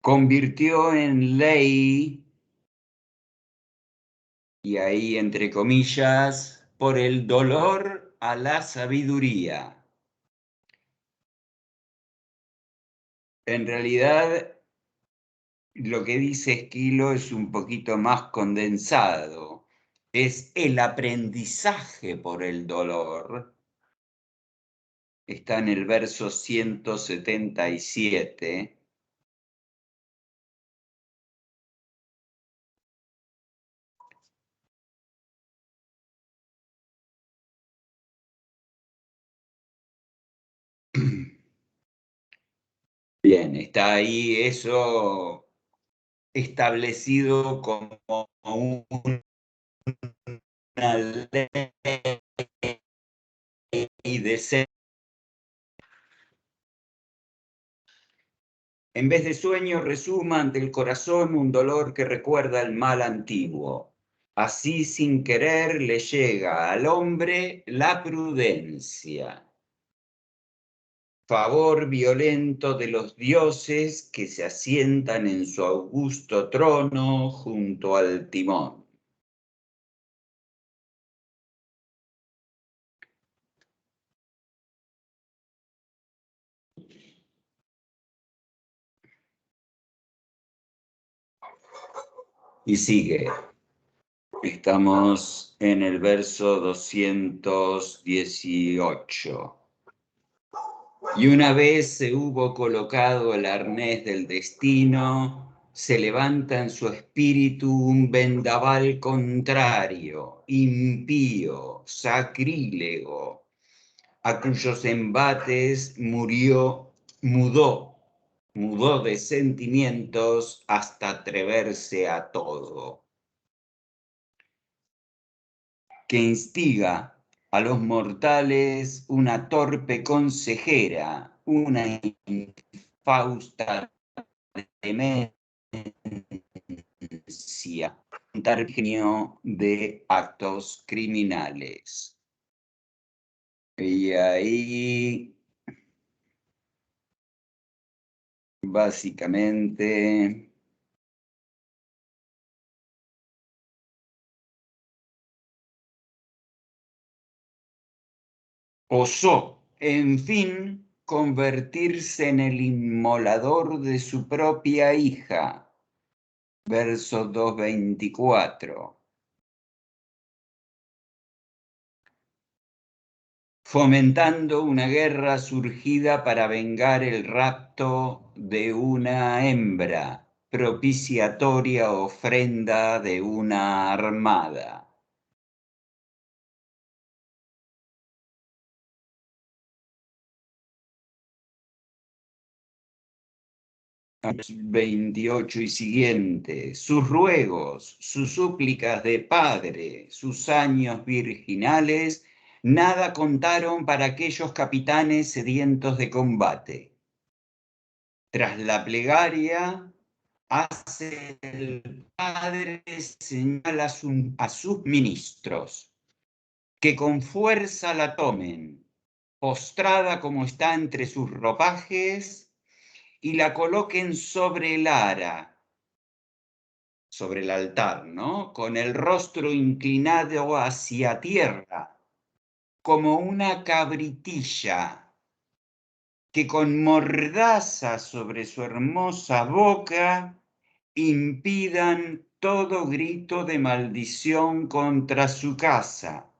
Convirtió en ley, y ahí entre comillas, por el dolor a la sabiduría. En realidad, lo que dice Esquilo es un poquito más condensado. Es el aprendizaje por el dolor. Está en el verso 177. Bien, está ahí eso establecido como una ley de ser. En vez de sueño, resuma ante el corazón un dolor que recuerda el mal antiguo. Así, sin querer, le llega al hombre la prudencia, favor violento de los dioses que se asientan en su augusto trono junto al timón. Y sigue. Estamos en el verso 218. Y una vez se hubo colocado el arnés del destino, se levanta en su espíritu un vendaval contrario, impío, sacrílego, a cuyos embates mudó de sentimientos hasta atreverse a todo, que instiga a los mortales una torpe consejera, una infausta demencia, un targenio de actos criminales. Y ahí, básicamente, osó, en fin, convertirse en el inmolador de su propia hija. Verso 224. fomentando una guerra surgida para vengar el rapto de una hembra, propiciatoria ofrenda de una armada. 28 y siguientes, sus ruegos, sus súplicas de padre, sus años virginales, nada contaron para aquellos capitanes sedientos de combate. Tras la plegaria, hace el padre señal a sus ministros, que con fuerza la tomen, postrada como está entre sus ropajes, y la coloquen sobre el ara, sobre el altar, ¿no? Con el rostro inclinado hacia tierra, como una cabritilla, que con mordaza sobre su hermosa boca impidan todo grito de maldición contra su casa,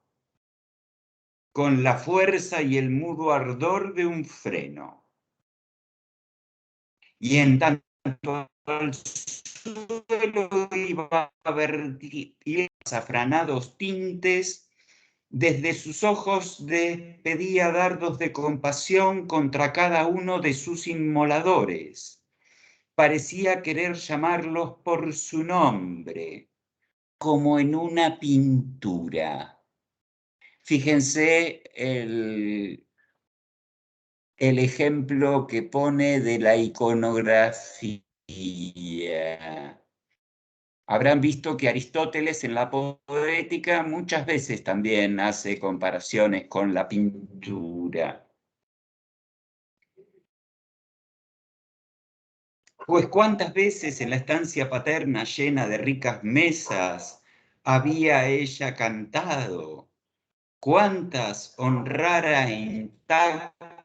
con la fuerza y el mudo ardor de un freno. Y en tanto al suelo iba a vertir azafranados tintes, desde sus ojos despedía dardos de compasión contra cada uno de sus inmoladores. Parecía querer llamarlos por su nombre, como en una pintura. Fíjense el ejemplo que pone de la iconografía. Habrán visto que Aristóteles en la poética muchas veces también hace comparaciones con la pintura. Pues cuántas veces en la estancia paterna llena de ricas mesas había ella cantado, cuántas honrara intacta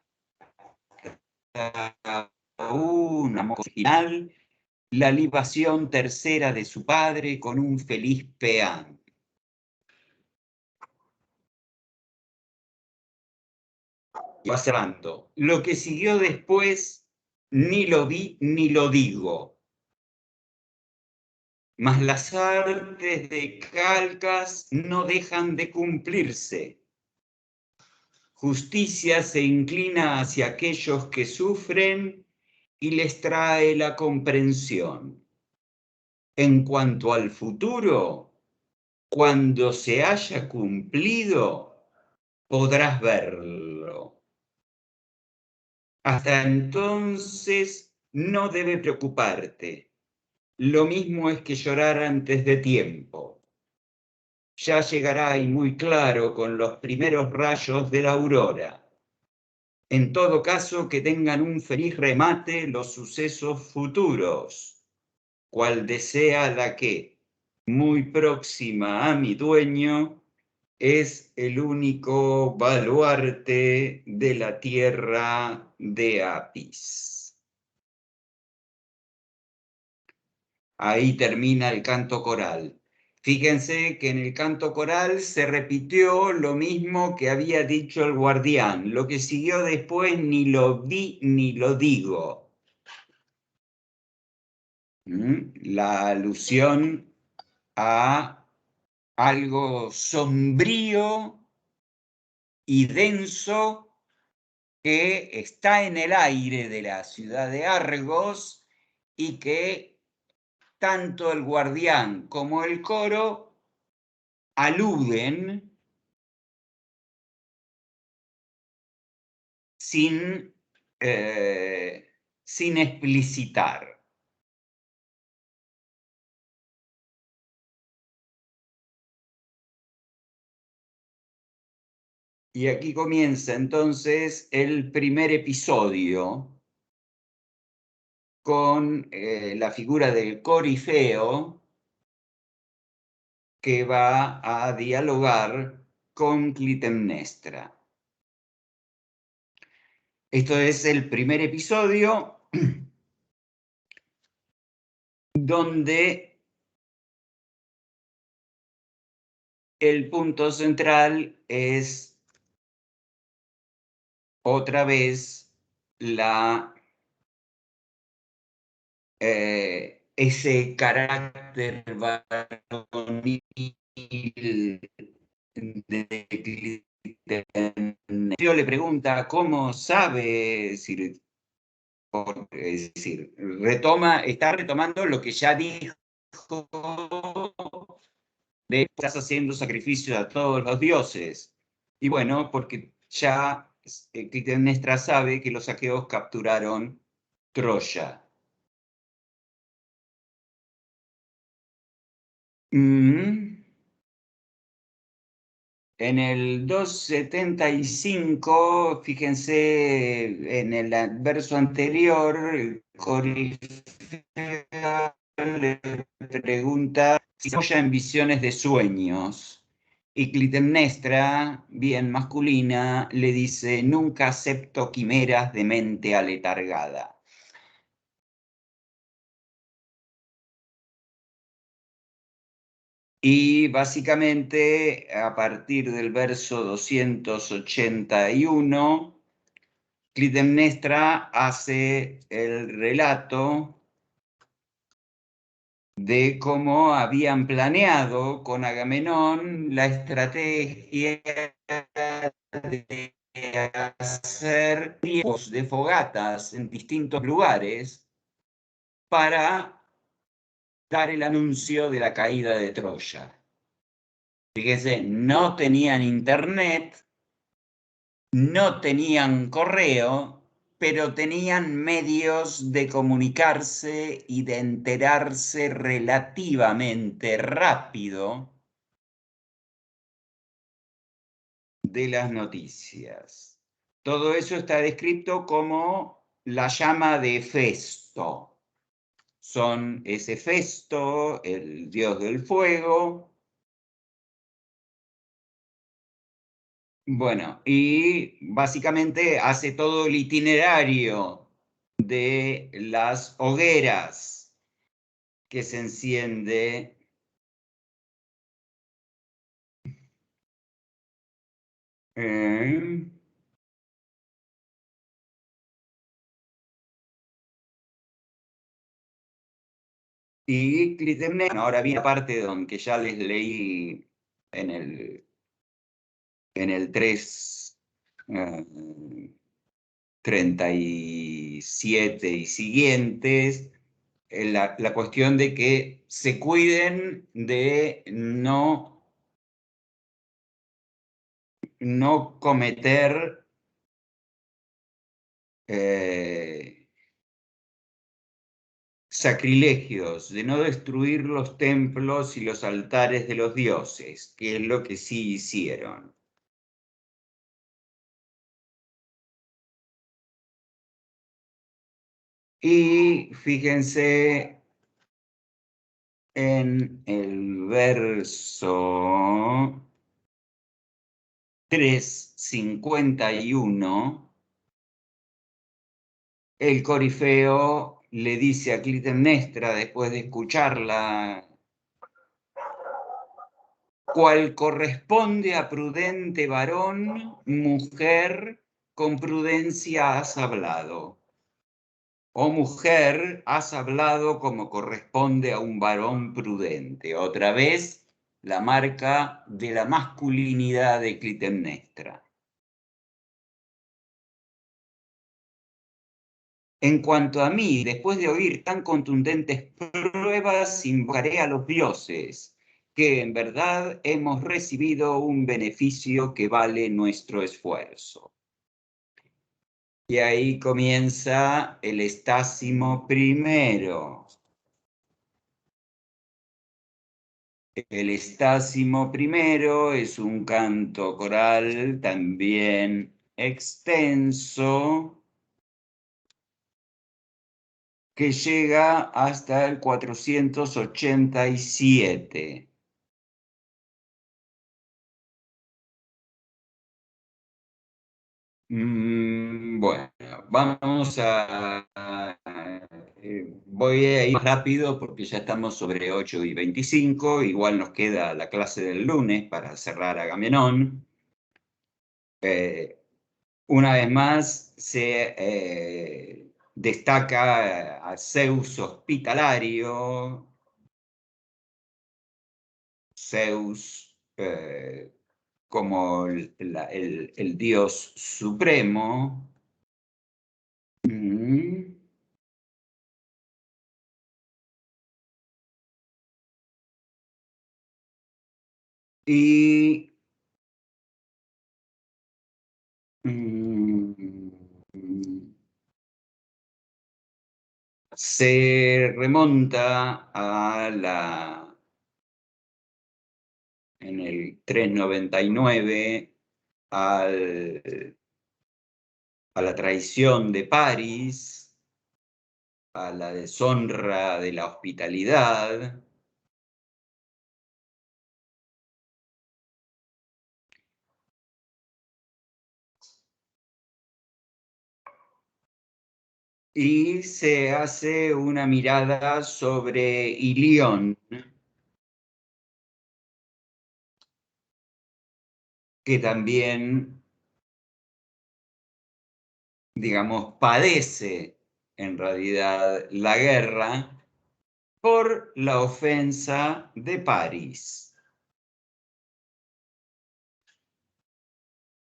una original la libación tercera de su padre con un feliz peán. Va cerrando. Lo que siguió después, ni lo vi ni lo digo. Mas las artes de Calcas no dejan de cumplirse. Justicia se inclina hacia aquellos que sufren y les trae la comprensión. En cuanto al futuro, cuando se haya cumplido, podrás verlo. Hasta entonces no debe preocuparte. Lo mismo es que llorar antes de tiempo. Ya llegará y muy claro con los primeros rayos de la aurora. En todo caso, que tengan un feliz remate los sucesos futuros, cual desea la que, muy próxima a mi dueño, es el único baluarte de la tierra de Apis. Ahí termina el canto coral. Fíjense que en el canto coral se repitió lo mismo que había dicho el guardián. Lo que siguió después ni lo vi ni lo digo. La alusión a algo sombrío y denso que está en el aire de la ciudad de Argos y que tanto el guardián como el coro aluden sin explicitar. Y aquí comienza entonces el primer episodio con la figura del corifeo que va a dialogar con Clitemnestra. Esto es el primer episodio donde el punto central es otra vez ese carácter varonil de Clitemnestra. Le pregunta cómo sabe, es decir, está retomando lo que ya dijo de estás haciendo sacrificio a todos los dioses. Y bueno, porque ya Clitemnestra sabe que los aqueos capturaron Troya. En el 275, fíjense, en el verso anterior, el Corifeo le pregunta si se apoya en visiones de sueños. Y Clitemnestra, bien masculina, le dice, nunca acepto quimeras de mente aletargada. Y básicamente, a partir del verso 281, Clitemnestra hace el relato de cómo habían planeado con Agamenón la estrategia de hacer tiempos de fogatas en distintos lugares para dar el anuncio de la caída de Troya. Fíjense, no tenían internet, no tenían correo, pero tenían medios de comunicarse y de enterarse relativamente rápido de las noticias. Todo eso está descrito como la llama de Hefesto. Es Hefesto, el dios del fuego. Bueno, y básicamente hace todo el itinerario de las hogueras que se enciende y Clitemnestra. Ahora viene la parte donde ya les leí en el 3:37 y siguientes, la cuestión de que se cuiden de no cometer sacrilegios, de no destruir los templos y los altares de los dioses, que es lo que sí hicieron. Y fíjense en el verso 3:51, el Corifeo le dice a Clitemnestra, después de escucharla, cual corresponde a prudente varón, mujer, con prudencia has hablado. Oh mujer, has hablado como corresponde a un varón prudente. Otra vez, la marca de la masculinidad de Clitemnestra. En cuanto a mí, después de oír tan contundentes pruebas, invocaré a los dioses, que en verdad hemos recibido un beneficio que vale nuestro esfuerzo. Y ahí comienza el Estásimo primero. El Estásimo primero es un canto coral también extenso que llega hasta el 487. Bueno, vamos voy a ir rápido porque ya estamos sobre 8:25, igual nos queda la clase del lunes para cerrar Agamenón. una vez más se destaca a Zeus hospitalario, Zeus como el dios supremo. Y se remonta en el 399 a la traición de París, a la deshonra de la hospitalidad. Y se hace una mirada sobre Ilión, que también, digamos, padece en realidad la guerra por la ofensa de París.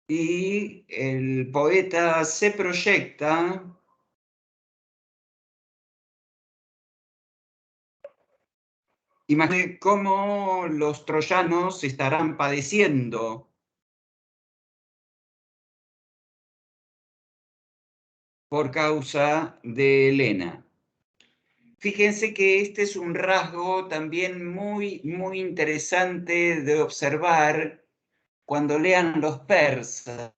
Y el poeta se proyecta imagínate cómo los troyanos estarán padeciendo por causa de Helena. Fíjense que este es un rasgo también muy, muy interesante de observar cuando lean los persas,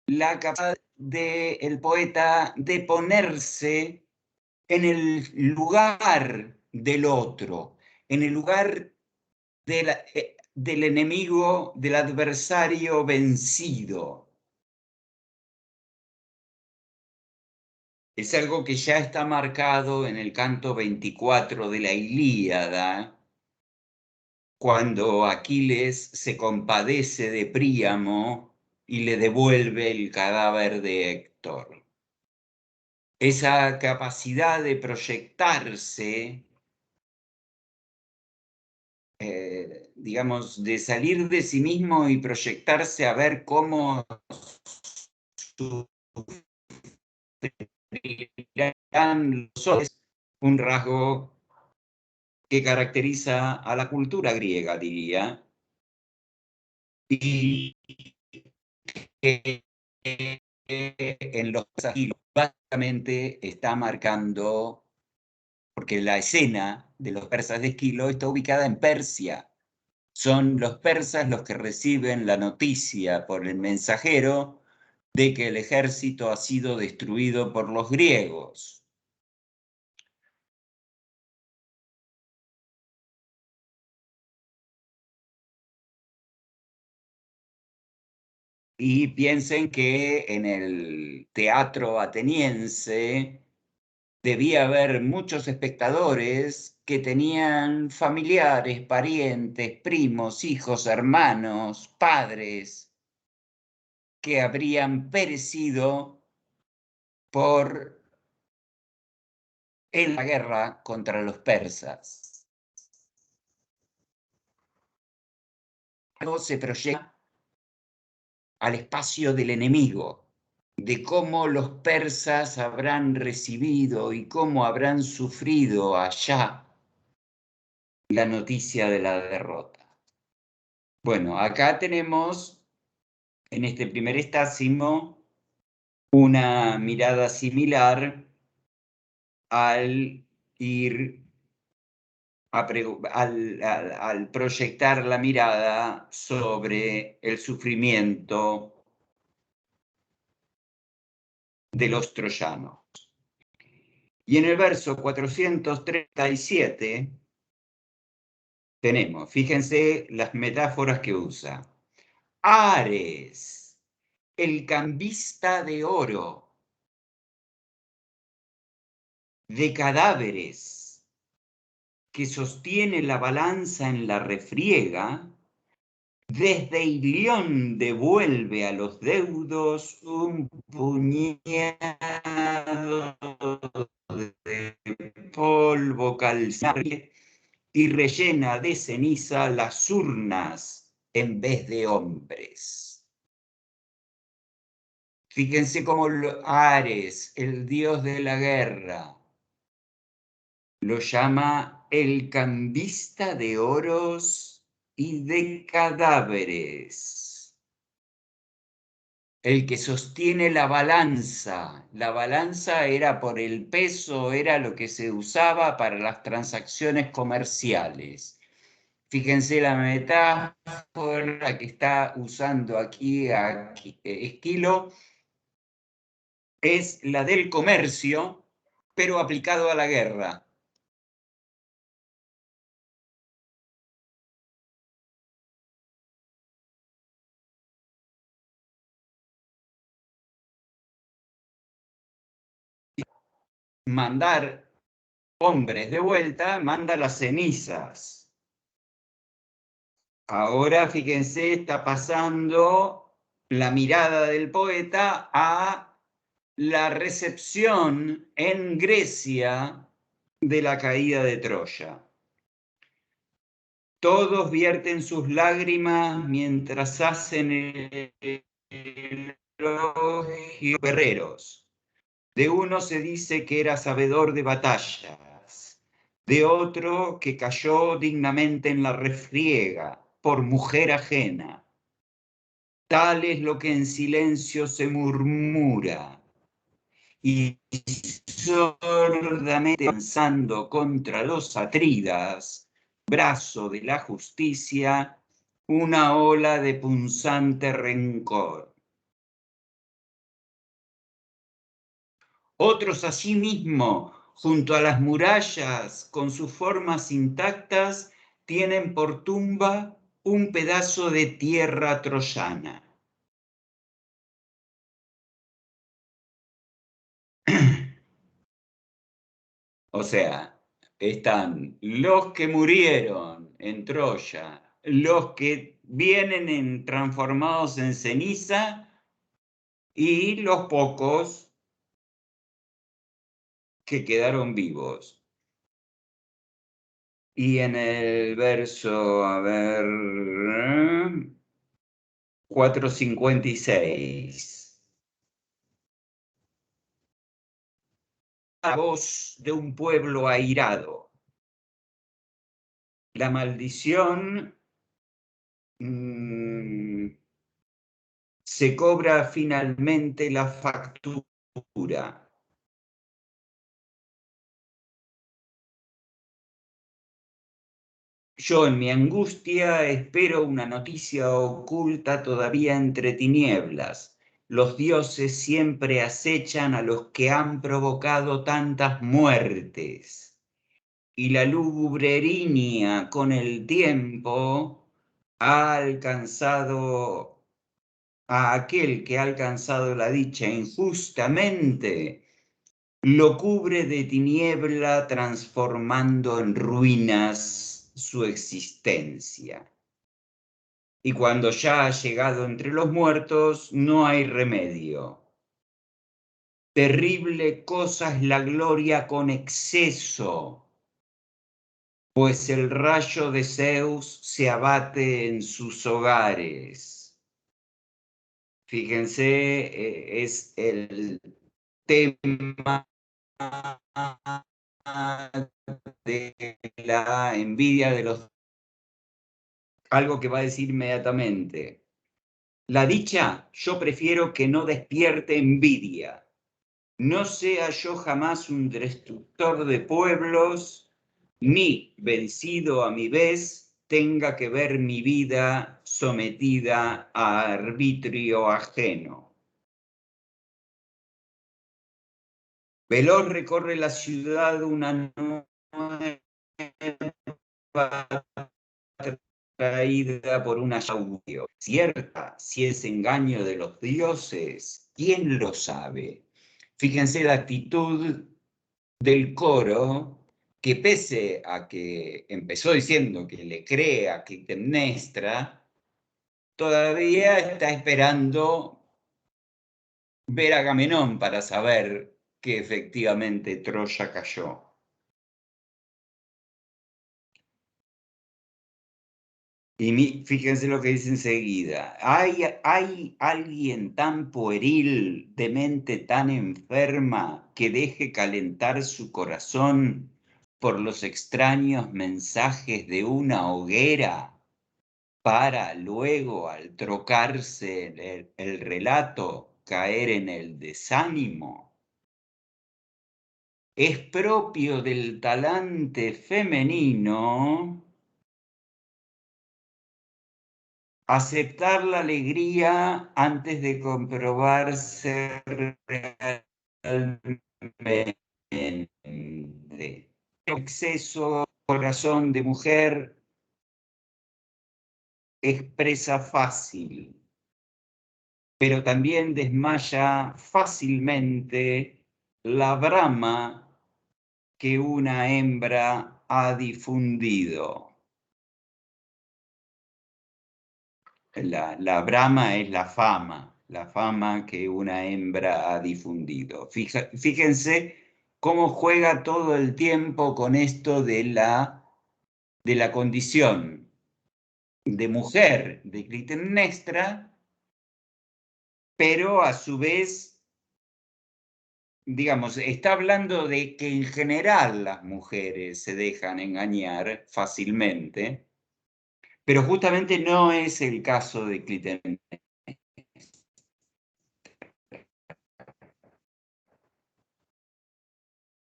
la capacidad del poeta de ponerse en el lugar del otro, en el lugar del enemigo, del adversario vencido. Es algo que ya está marcado en el canto 24 de la Ilíada, cuando Aquiles se compadece de Príamo y le devuelve el cadáver de Héctor. Esa capacidad de proyectarse, digamos, de salir de sí mismo y proyectarse a ver cómo sufrirán los otros, un rasgo que caracteriza a la cultura griega, diría, y que en los persas básicamente está marcando, porque la escena de los persas de Esquilo está ubicada en Persia. Son los persas los que reciben la noticia por el mensajero de que el ejército ha sido destruido por los griegos. Y piensen que en el teatro ateniense debía haber muchos espectadores que tenían familiares, parientes, primos, hijos, hermanos, padres, que habrían perecido en la guerra contra los persas. Luego se proyecta al espacio del enemigo, de cómo los persas habrán recibido y cómo habrán sufrido allá la noticia de la derrota. Bueno, acá tenemos, en este primer estácimo, una mirada similar al ir al proyectar la mirada sobre el sufrimiento de los troyanos. Y en el verso 437 tenemos, fíjense las metáforas que usa. Ares, el cambista de oro, de cadáveres, que sostiene la balanza en la refriega, Desde Ilión devuelve a los deudos un puñado de polvo calcinable y rellena de ceniza las urnas en vez de hombres. Fíjense cómo Ares, el dios de la guerra, lo llama el cambista de oros y de cadáveres. El que sostiene la balanza. La balanza era por el peso, era lo que se usaba para las transacciones comerciales. Fíjense la metáfora que está usando aquí Esquilo, es la del comercio, pero aplicado a la guerra. Mandar hombres de vuelta, manda las cenizas. Ahora, fíjense, está pasando la mirada del poeta a la recepción en Grecia de la caída de Troya. Todos vierten sus lágrimas mientras hacen el elogio guerreros. De uno se dice que era sabedor de batallas, de otro que cayó dignamente en la refriega por mujer ajena. Tal es lo que en silencio se murmura y sordamente avanzando contra los atridas, brazo de la justicia, una ola de punzante rencor. Otros asimismo, junto a las murallas, con sus formas intactas, tienen por tumba un pedazo de tierra troyana. O sea, están los que murieron en Troya, los que vienen transformados en ceniza y los pocos que quedaron vivos. Y en el verso, 456. La voz de un pueblo airado. La maldición se cobra finalmente la factura. Yo en mi angustia espero una noticia oculta todavía entre tinieblas. Los dioses siempre acechan a los que han provocado tantas muertes. Y la lúgubre Erinia con el tiempo ha alcanzado a aquel que ha alcanzado la dicha injustamente, lo cubre de tiniebla transformando en ruinas su existencia. Y cuando ya ha llegado entre los muertos, no hay remedio. Terrible cosa es la gloria con exceso, pues el rayo de Zeus se abate en sus hogares. Fíjense, es el tema de la envidia de los... Algo que va a decir inmediatamente. La dicha, yo prefiero que no despierte envidia. No sea yo jamás un destructor de pueblos, ni, vencido a mi vez, tenga que ver mi vida sometida a arbitrio ajeno. Veloz recorre la ciudad una nueva traída por un audio. Cierta, si es engaño de los dioses, ¿quién lo sabe? Fíjense la actitud del coro, que pese a que empezó diciendo que le cree a Clitemnestra, todavía está esperando ver a Agamenón para saber que efectivamente Troya cayó. Y fíjense lo que dice enseguida. ¿Hay alguien tan pueril, de mente tan enferma, que deje calentar su corazón por los extraños mensajes de una hoguera, para luego, al trocarse el relato, caer en el desánimo? Es propio del talante femenino aceptar la alegría antes de comprobarse realmente. El exceso corazón de mujer expresa fácil, pero también desmaya fácilmente la brama que una hembra ha difundido. La brama es la fama que una hembra ha difundido. Fíjense cómo juega todo el tiempo con esto de la condición de mujer de Clitemnestra, pero a su vez, digamos, está hablando de que en general las mujeres se dejan engañar fácilmente, pero justamente no es el caso de Clitemnestra.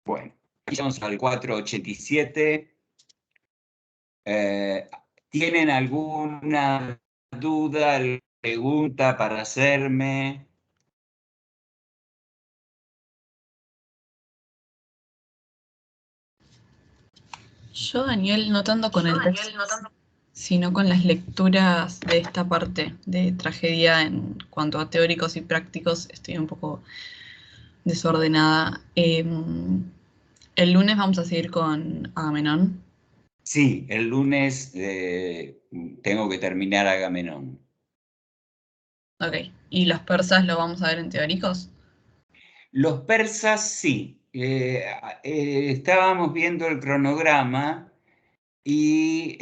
Bueno, vamos al 487. ¿Tienen alguna duda, pregunta para hacerme? Yo, Daniel, no tanto con el texto, sino con las lecturas de esta parte de tragedia en cuanto a teóricos y prácticos, estoy un poco desordenada. El lunes vamos a seguir con Agamenón. Sí, el lunes tengo que terminar Agamenón. Ok, ¿y los persas lo vamos a ver en teóricos? Los persas sí. Estábamos viendo el cronograma y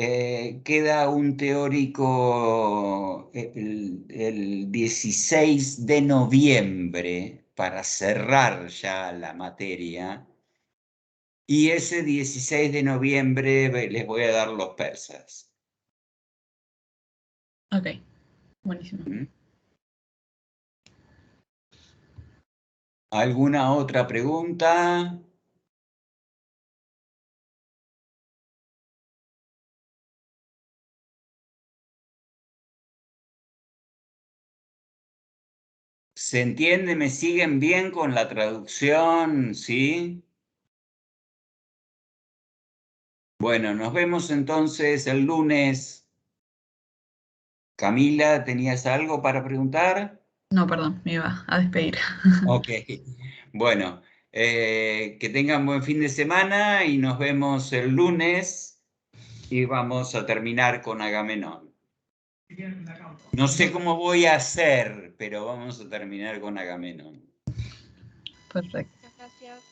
queda un teórico el 16 de noviembre para cerrar ya la materia. Y ese 16 de noviembre les voy a dar los persas. Ok, buenísimo. ¿Alguna otra pregunta? ¿Se entiende? ¿Me siguen bien con la traducción? ¿Sí? Bueno, nos vemos entonces el lunes. Camila, ¿tenías algo para preguntar? No, perdón, me iba a despedir. Ok, bueno, que tengan buen fin de semana y nos vemos el lunes y vamos a terminar con Agamenón. No sé cómo voy a hacer, pero vamos a terminar con Agamenón. Perfecto. Muchas gracias.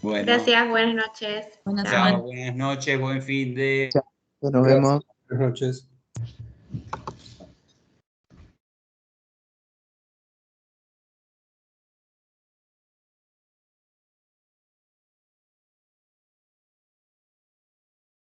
Bueno, gracias, buenas noches. Buenas chao, noches. buenas noches, buen fin de... Nos vemos. Buenas noches.